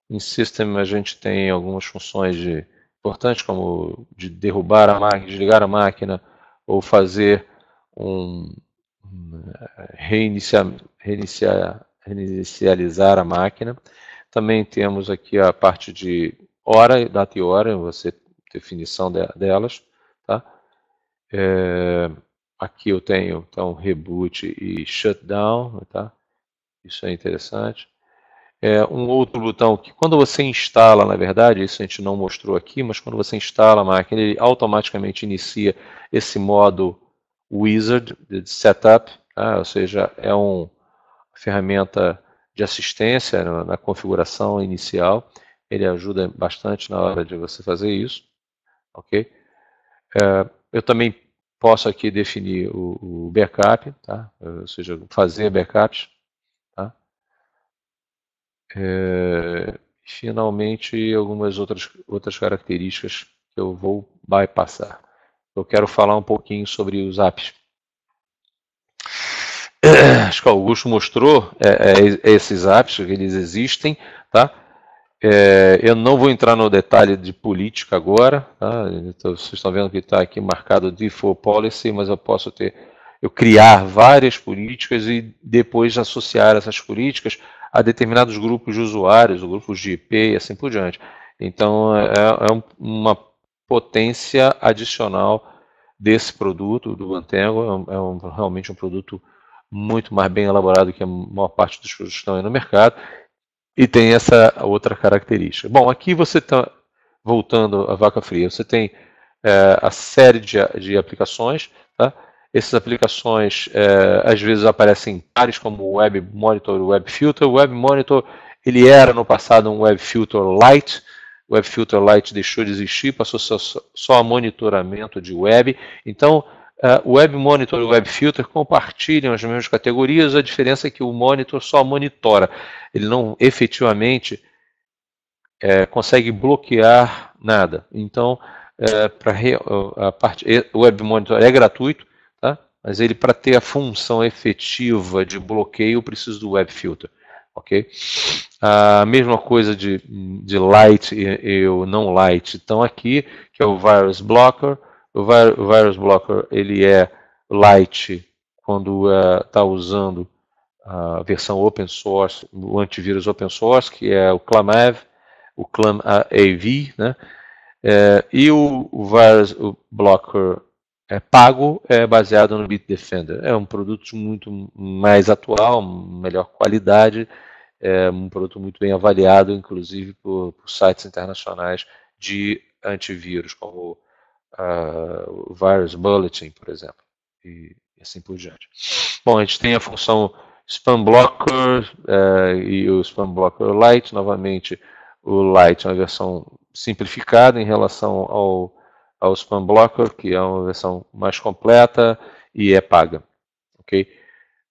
Em System, a gente tem algumas funções importantes, como de derrubar a máquina, desligar a máquina, ou fazer reinicializar a máquina. Também temos aqui a parte de hora, data e hora, definição delas. Tá? Aqui eu tenho então reboot e shutdown, tá? Isso é interessante. Um outro botão que quando você instala, na verdade, isso a gente não mostrou aqui, mas quando você instala a máquina, ele automaticamente inicia esse modo Wizard de Setup, tá? Ou seja, é uma ferramenta de assistência na configuração inicial. Ele ajuda bastante na hora de você fazer isso, ok? Eu também posso aqui definir o backup, tá? Ou seja, fazer backups. Tá? Finalmente, algumas outras características que eu vou bypassar. Eu quero falar um pouquinho sobre os apps. acho que o Augusto mostrou esses apps, que eles existem, tá? Eu não vou entrar no detalhe de política agora, tá? Então, vocês estão vendo que está aqui marcado Default Policy, mas eu criar várias políticas e depois associar essas políticas a determinados grupos de usuários, grupos de IP e assim por diante. Então, uma potência adicional desse produto, do Bantengo, realmente um produto muito mais bem elaborado que a maior parte dos produtos que estão aí no mercado, e tem essa outra característica. Bom, aqui você está, voltando à vaca fria, você tem a série de aplicações, tá? Essas aplicações às vezes aparecem em pares como o Web Monitor e o Web Filter. O Web Monitor ele era no passado um Web Filter Lite. O Web Filter Lite deixou de existir, passou só a monitoramento de web. Então, o Web Monitor e o Web Filter compartilham as mesmas categorias, a diferença é que o Monitor só monitora. Ele não efetivamente consegue bloquear nada. Então, o Web Monitor é gratuito, tá? Mas ele, para ter a função efetiva de bloqueio, precisa do Web Filter. Ok? A mesma coisa de Lite e o não Lite estão aqui, que é o Virus Blocker. O Virus Blocker ele é Lite quando está usando a versão open source, o antivírus open source, que é o ClamAV, o ClamAV, né? E o Virus Blocker pago é baseado no Bitdefender. É um produto muito mais atual, melhor qualidade, um produto muito bem avaliado, inclusive por sites internacionais de antivírus, como o Virus Bulletin, por exemplo, e assim por diante. Bom, a gente tem a função Spam Blocker e o Spam Blocker Lite. Novamente, o Lite é uma versão simplificada em relação ao Spam Blocker, que é uma versão mais completa e é paga. Ok?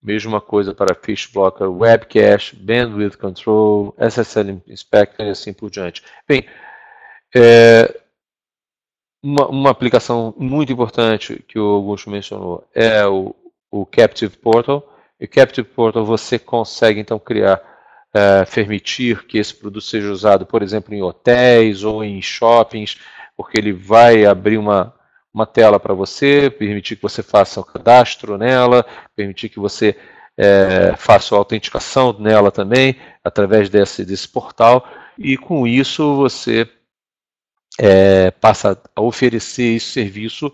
Mesma coisa para Fish Blocker, Web Cache, Bandwidth Control, SSL Inspector e assim por diante. Bem, uma aplicação muito importante que o Augusto mencionou é o Captive Portal. E o Captive Portal você consegue então criar, permitir que esse produto seja usado, por exemplo, em hotéis ou em shoppings, porque ele vai abrir uma tela para você, permitir que você faça o cadastro nela, permitir que você faça a autenticação nela também, através desse portal, e com isso você passa a oferecer esse serviço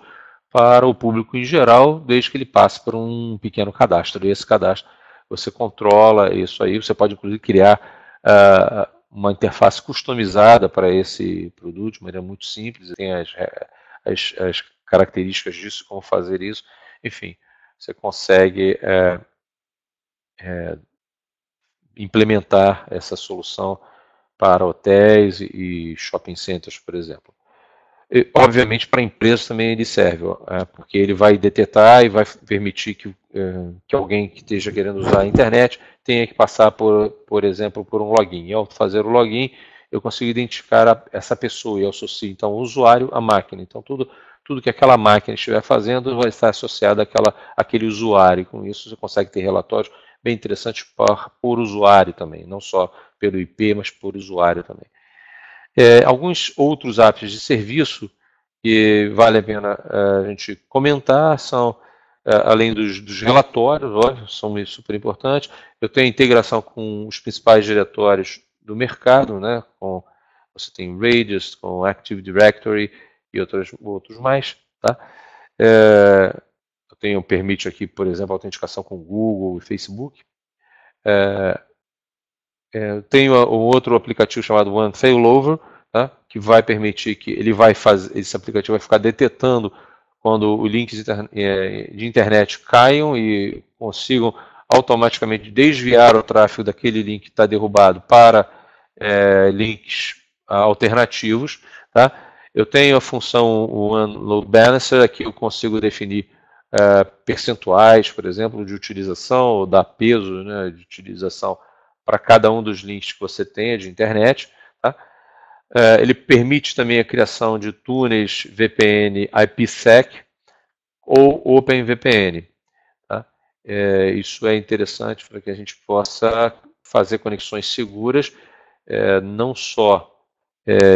para o público em geral, desde que ele passe por um pequeno cadastro. E esse cadastro você controla isso aí, você pode inclusive criar uma interface customizada para esse produto, de maneira muito simples, tem as características disso, como fazer isso, enfim, você consegue implementar essa solução para hotéis e shopping centers, por exemplo. E, obviamente, para empresas também ele serve, porque ele vai detectar e vai permitir que alguém que esteja querendo usar a internet tenha que passar, por exemplo, por um login. E ao fazer o login, eu consigo identificar essa pessoa e associo, então, o usuário à máquina. Então, tudo que aquela máquina estiver fazendo vai estar associado àquele usuário. Com isso, você consegue ter relatórios bem interessantes por usuário também, não só pelo IP, mas por usuário também. Alguns outros apps de serviço que vale a pena a gente comentar são, além dos relatórios, óbvio, são super importantes. Eu tenho integração com os principais diretórios do mercado, né? Você tem Radius, com Active Directory e outros mais. Tá? Eu tenho permite aqui, por exemplo, autenticação com Google e Facebook. Eu tenho um outro aplicativo chamado One Failover, tá? Que vai permitir que esse aplicativo vai ficar detectando quando os links de internet caiam e consigam automaticamente desviar o tráfego daquele link que está derrubado para links alternativos. Tá? Eu tenho a função One Load Balancer, aqui eu consigo definir percentuais, por exemplo, de utilização, ou dar peso, né, de utilização para cada um dos links que você tenha de internet. Tá? Ele permite também a criação de túneis VPN IPsec ou OpenVPN. Tá? Isso é interessante para que a gente possa fazer conexões seguras, não só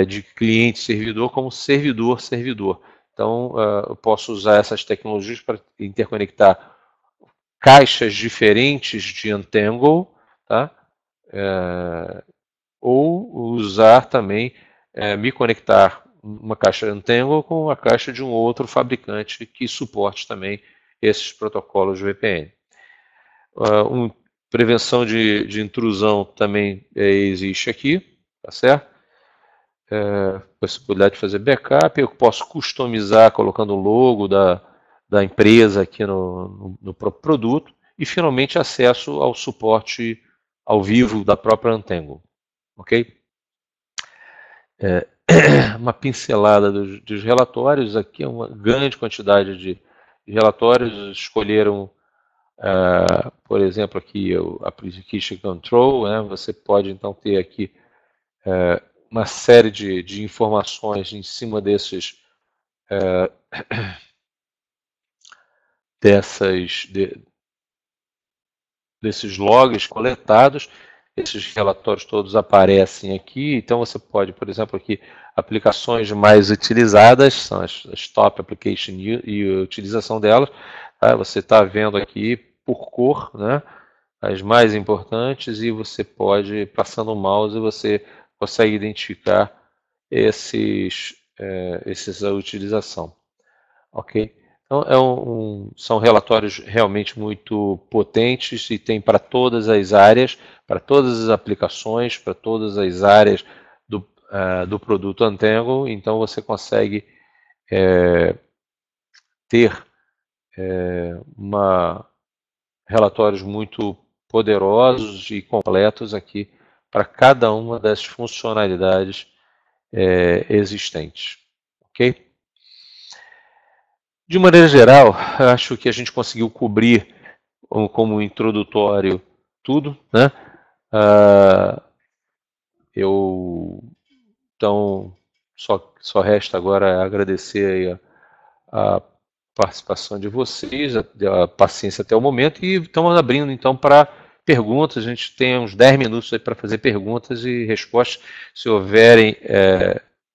de cliente-servidor, como servidor-servidor. Então, eu posso usar essas tecnologias para interconectar caixas diferentes de Untangle, tá? Ou usar também, me conectar uma caixa Untangle com a caixa de um outro fabricante que suporte também esses protocolos de VPN. Prevenção de intrusão também existe aqui, tá certo? Possibilidade de fazer backup, eu posso customizar colocando o logo da empresa aqui no próprio produto e finalmente acesso ao suporte ao vivo da própria Untangle, ok? Uma pincelada dos relatórios, aqui é uma grande quantidade de relatórios, escolheram, por exemplo, aqui a Application Control, né? Você pode então ter aqui uma série de informações em cima desses logs coletados. Esses relatórios todos aparecem aqui, então você pode, por exemplo, aqui, aplicações mais utilizadas, são as top application e a utilização delas. Tá? Você está vendo aqui por cor, né, as mais importantes, e você pode, passando o mouse, você consegue identificar esses a utilização. Ok? Então, são relatórios realmente muito potentes e tem para todas as áreas, para todas as aplicações, para todas as áreas do produto Untangle. Então, você consegue ter relatórios muito poderosos e completos aqui para cada uma das funcionalidades existentes. Ok? De maneira geral, acho que a gente conseguiu cobrir como introdutório tudo, né? Então, só resta agora agradecer a participação de vocês, a paciência até o momento, e estamos abrindo então para perguntas. A gente tem uns 10 minutos aí para fazer perguntas e respostas. Se houverem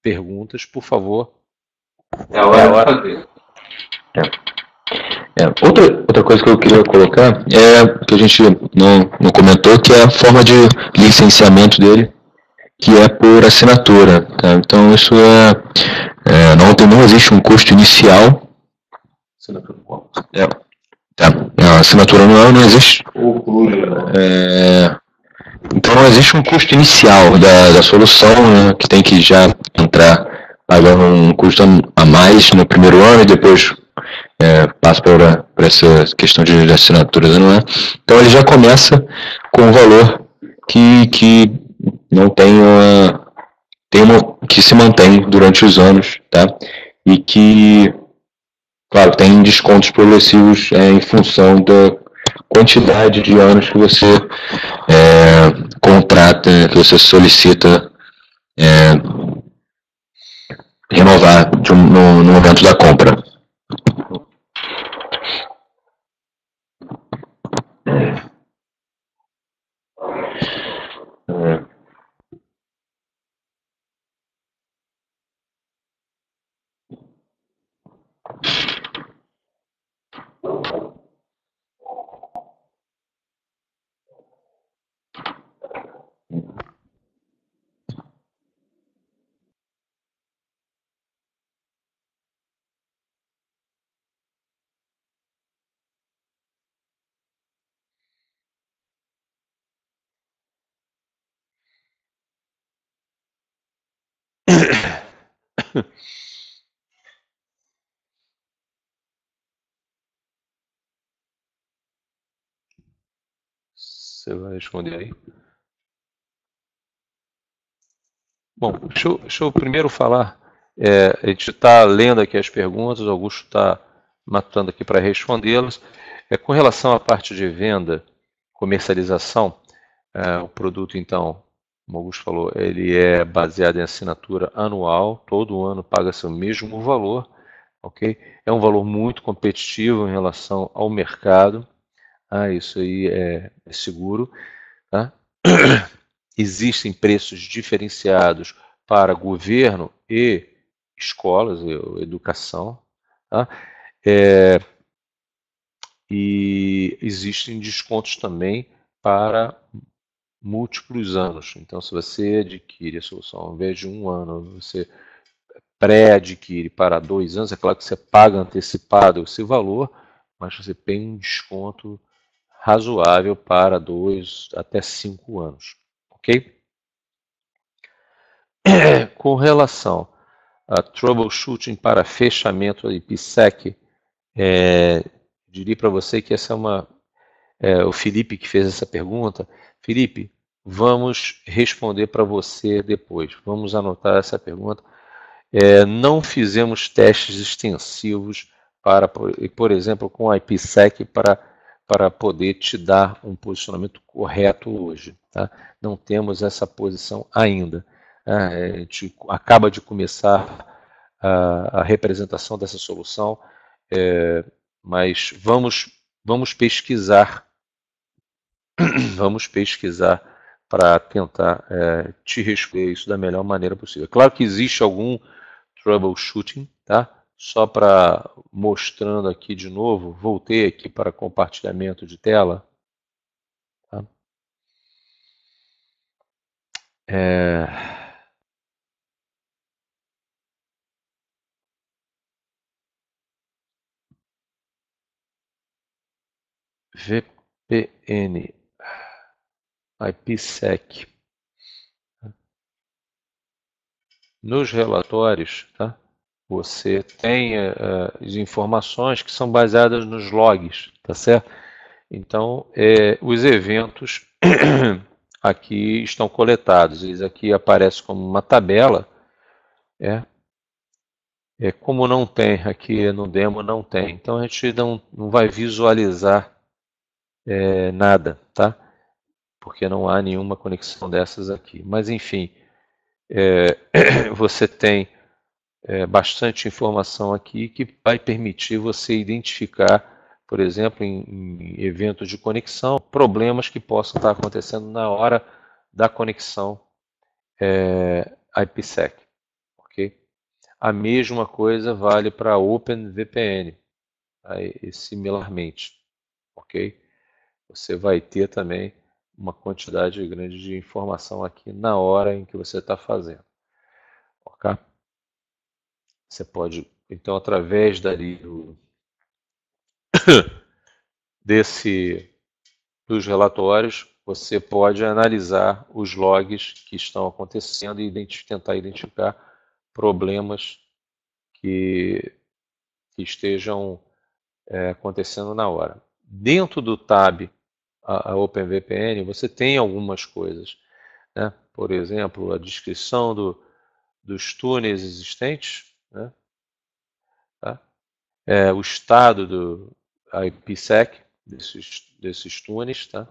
perguntas, por favor. É a hora de fazer. Outra coisa que eu queria colocar é que a gente não comentou, que é a forma de licenciamento dele, que é por assinatura. Tá? Então isso não existe um custo inicial. Assinatura qual? A assinatura anual não existe. Então não existe um custo inicial da solução, né, que tem que já entrar pagando um custo a mais no primeiro ano e depois passa para essa questão de assinaturas anuais. Então ele já começa com um valor que não tem que se mantém durante os anos, tá? E que, claro, tem descontos progressivos em função da quantidade de anos que você contrata, que você solicita renovar no momento da compra. Você vai responder aí? Bom, deixa eu primeiro falar. A gente está lendo aqui as perguntas, o Augusto está matando aqui para respondê-las. Com relação à parte de venda, comercialização, o produto, então, como o Augusto falou, ele é baseado em assinatura anual, todo ano paga-se o mesmo valor, ok? É um valor muito competitivo em relação ao mercado, Isso aí é seguro. Tá? Existem preços diferenciados para governo e escolas, educação. Tá? E existem descontos também para múltiplos anos. Então, se você adquire a solução ao invés de 1 ano, você pré-adquire para 2 anos, é claro que você paga antecipado esse valor, mas você tem um desconto razoável para 2 até 5 anos. Ok? Com relação a troubleshooting para fechamento IPsec, diria para você que essa é o Felipe que fez essa pergunta. Felipe, vamos responder para você depois. Vamos anotar essa pergunta. Não fizemos testes extensivos para, por exemplo, com a IPsec para poder te dar um posicionamento correto hoje. Tá? Não temos essa posição ainda. A gente acaba de começar a representação dessa solução, mas vamos pesquisar, para tentar te responder isso da melhor maneira possível. Claro que existe algum troubleshooting, tá? Só para mostrando aqui de novo, voltei aqui para compartilhamento de tela. Tá? VPN, IPsec. Nos relatórios, tá? Você tem as informações que são baseadas nos logs, tá certo? Então, os eventos aqui estão coletados. Eles aqui aparecem como uma tabela. Como não tem aqui no demo, não tem. Então, a gente não vai visualizar nada, tá? Porque não há nenhuma conexão dessas aqui. Mas, enfim, você tem bastante informação aqui que vai permitir você identificar, por exemplo, em eventos de conexão, problemas que possam estar acontecendo na hora da conexão IPsec. Ok? A mesma coisa vale para OpenVPN, e similarmente. Ok? Você vai ter também uma quantidade grande de informação aqui na hora em que você está fazendo. Ok? Você pode, então, através dali dos relatórios, você pode analisar os logs que estão acontecendo e tentar identificar problemas que estejam acontecendo na hora. Dentro do tab a OpenVPN, você tem algumas coisas, né? Por exemplo, a descrição dos túneis existentes, né? Tá? O estado do IPsec, desses túneis, tá?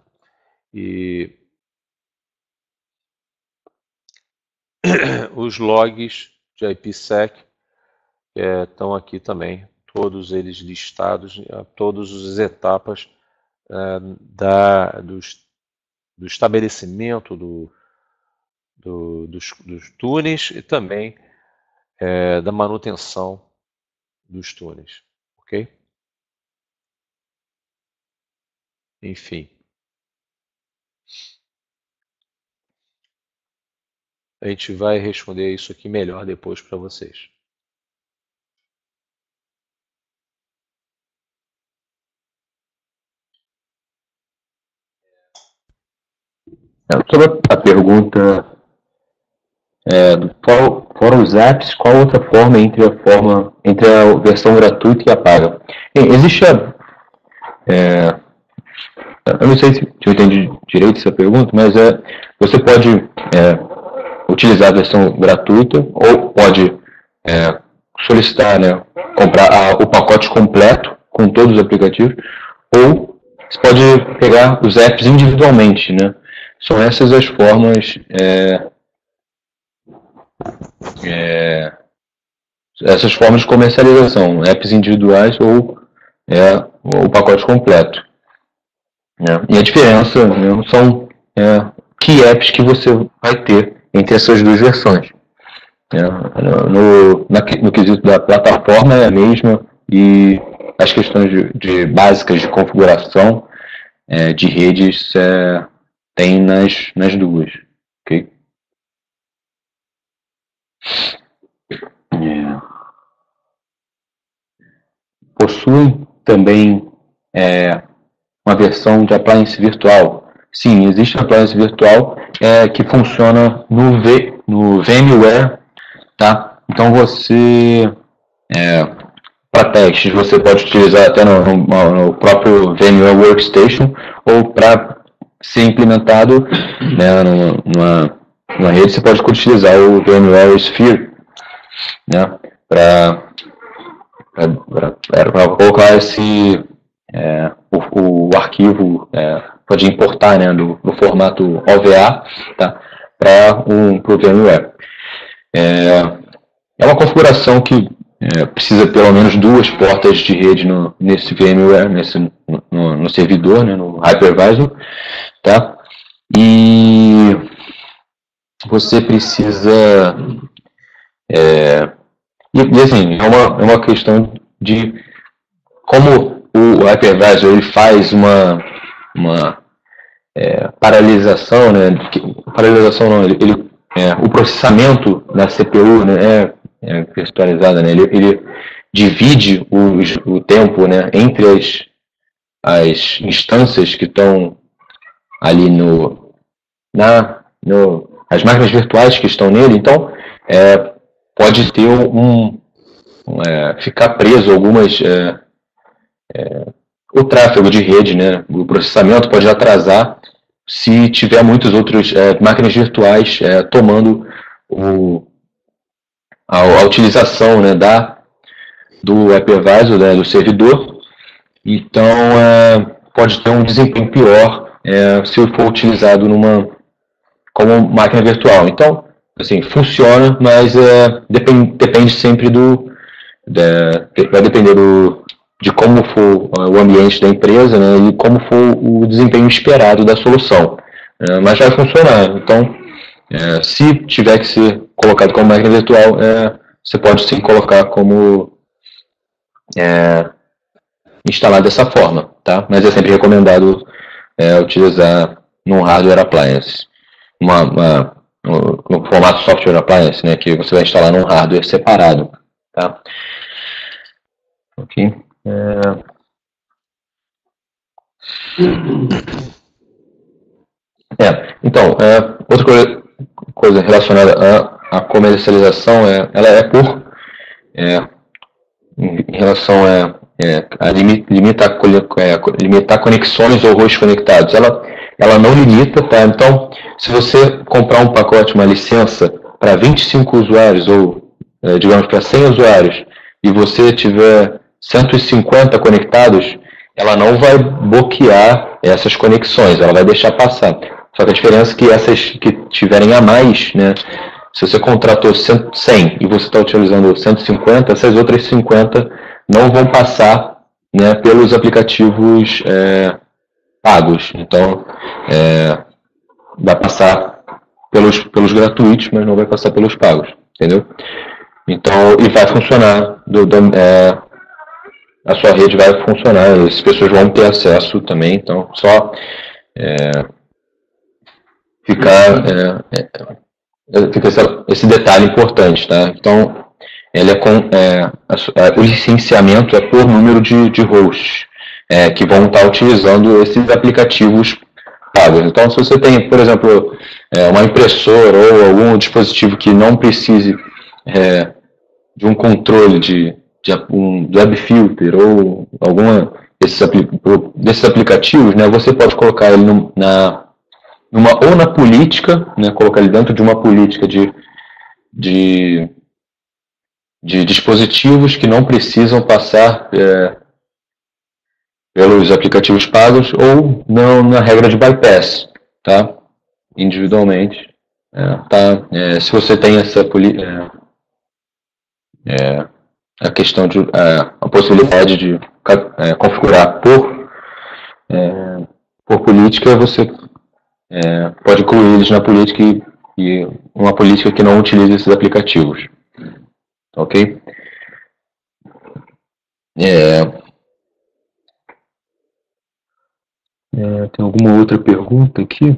E os logs de IPsec estão aqui também, todos eles listados, todas as etapas do estabelecimento dos túneis e também da manutenção dos túneis, ok? Enfim. A gente vai responder isso aqui melhor depois para vocês. Sobre a pergunta fora os apps, qual outra forma entre a versão gratuita e a paga? Existe eu não sei se eu entendi direito essa pergunta, mas você pode utilizar a versão gratuita ou pode solicitar, né, comprar o pacote completo com todos os aplicativos, ou você pode pegar os apps individualmente, né? São essas as formas, essas formas de comercialização, apps individuais ou o pacote completo. né? E a diferença, né, são key apps que você vai ter entre essas duas versões. No quesito da plataforma é a mesma e as questões de básicas de configuração de redes tem nas duas. Okay? Possuem também uma versão de appliance virtual. Sim, existe appliance virtual que funciona no VMware, tá? Então você, para testes, você pode utilizar até no próprio VMware Workstation ou para ser implementado, né, numa rede, você pode utilizar o VMware Sphere, né, para colocar o arquivo, pode importar, né, no formato OVA, tá, para o VMware. É uma configuração que precisa pelo menos 2 portas de rede nesse VMware, no servidor, né, no hypervisor, tá? E você precisa e assim, é uma questão de como o hypervisor ele faz uma paralisação, né? Paralisação não, o processamento da CPU, né, é virtualizada, né? Ele divide o tempo, né, entre as instâncias que estão ali as máquinas virtuais que estão nele. Então pode ter ficar preso algumas o tráfego de rede, né? O processamento pode atrasar se tiver muitas outras máquinas virtuais tomando a utilização, né, do hypervisor, né, do servidor. Então pode ter um desempenho pior se for utilizado como máquina virtual. Então, assim, funciona, mas depende sempre vai depender de como for o ambiente da empresa, né, e como for o desempenho esperado da solução. Mas vai funcionar. Então, se tiver que ser colocado como máquina virtual, você pode sim colocar como instalar dessa forma, tá? Mas é sempre recomendado utilizar num hardware appliance, no formato software appliance, né, que você vai instalar num hardware separado, tá? Ok. Então, outra coisa relacionada à comercialização ela em relação a limitar conexões ou hosts conectados. Ela não limita, tá? Então, se você comprar um pacote, uma licença para 25 usuários ou, digamos, para 100 usuários, e você tiver 150 conectados, ela não vai bloquear essas conexões, ela vai deixar passar. Só que a diferença é que essas que tiverem a mais, né, se você contratou 100 e você está utilizando 150, essas outras 50 não vão passar, né, pelos aplicativos pagos. Então, vai passar pelos gratuitos, mas não vai passar pelos pagos, entendeu? Então, e vai funcionar, a sua rede vai funcionar, as pessoas vão ter acesso também, então só fica esse detalhe importante, tá? Então, o licenciamento é por número de hosts que vão estar utilizando esses aplicativos pagos. Então, se você tem, por exemplo, uma impressora ou algum dispositivo que não precise de um controle de um web filter ou alguma desses aplicativos, né, você pode colocar ele ou na política, né, colocar ele dentro de uma política de dispositivos que não precisam passar pelos aplicativos pagos, ou não na regra de bypass, tá? Individualmente. Se você tem essa a questão a possibilidade de configurar por política, você pode incluir eles na política e uma política que não utilize esses aplicativos. Ok? Tem alguma outra pergunta aqui?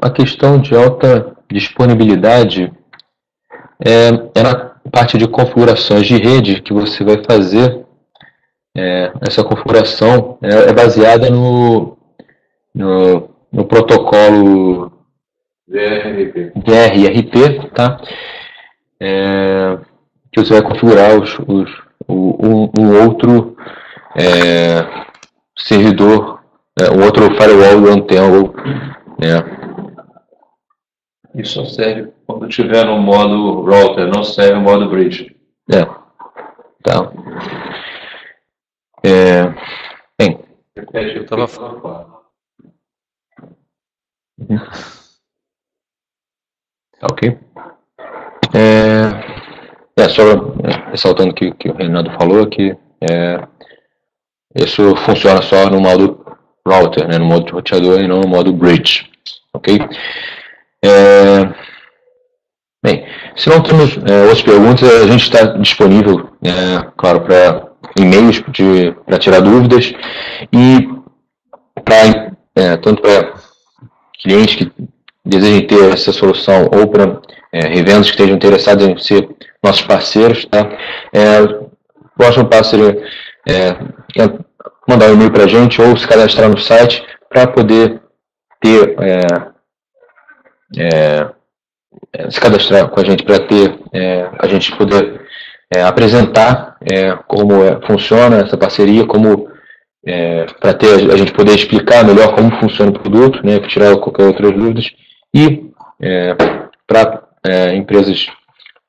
A questão de alta disponibilidade é na parte de configurações de rede que você vai fazer. Essa configuração é baseada no protocolo VRRP, tá? Que você vai configurar um outro servidor, um outro firewall do Untangle, Isso só serve quando estiver no modo router, não serve no modo bridge. Tá. Bem. Eu estava falando. Ok. Só ressaltando que o Renato falou que isso funciona só no modo router, no modo de roteador e não no modo bridge. Ok? Bem, se não temos outras perguntas, a gente está disponível, claro, para e-mails para tirar dúvidas e tanto para clientes que desejem ter essa solução ou para revendas que estejam interessados em ser nossos parceiros, tá? O próximo passo seria mandar um e-mail para a gente ou se cadastrar no site para poder ter se cadastrar com a gente para ter a gente poder apresentar como funciona essa parceria, como para ter a gente poder explicar melhor como funciona o produto, tirar qualquer outras dúvidas e para empresas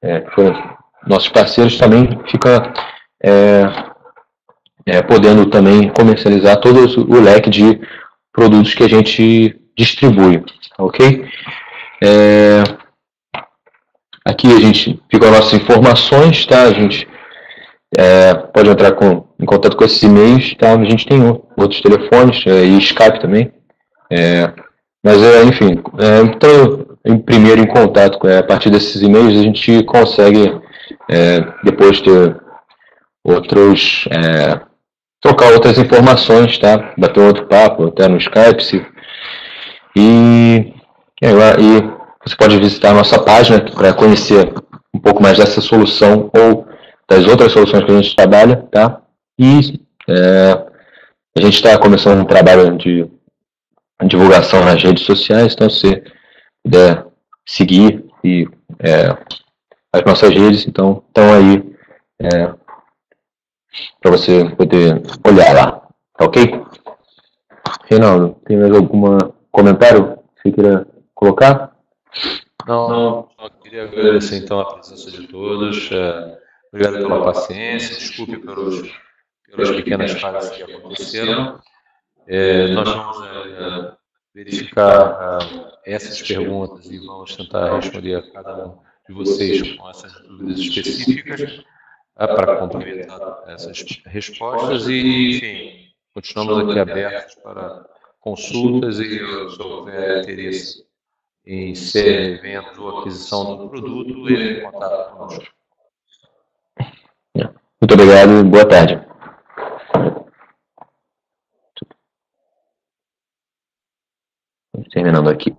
que foram nossos parceiros também fica podendo também comercializar todo o leque de produtos que a gente distribui, ok? Aqui a gente fica as nossas informações, tá? A gente pode entrar em contato com esses e-mails, tá? A gente tem outros telefones e Skype também. Mas, enfim, então, primeiro em contato a partir desses e-mails, a gente consegue depois ter outros, trocar outras informações, tá? Bater outro papo, até no Skype. E você pode visitar a nossa página para conhecer um pouco mais dessa solução ou das outras soluções que a gente trabalha, tá? E a gente está começando um trabalho de divulgação nas redes sociais, então se você puder seguir as nossas redes, então estão aí para você poder olhar lá, tá ok? Reinaldo, tem mais algum comentário que você queira colocar? Não, só queria agradecer então a presença de todos, obrigado pela paciência, desculpe pelas pequas falhas que aconteceram. Nós vamos verificar essas perguntas e vamos tentar responder a cada um de vocês com essas dúvidas específicas para complementar essas respostas e, enfim, continuamos aqui abertos para consultas e se houver interesse em ser venda ou aquisição do produto, entre em contato conosco. Muito obrigado e boa tarde. Terminando aqui.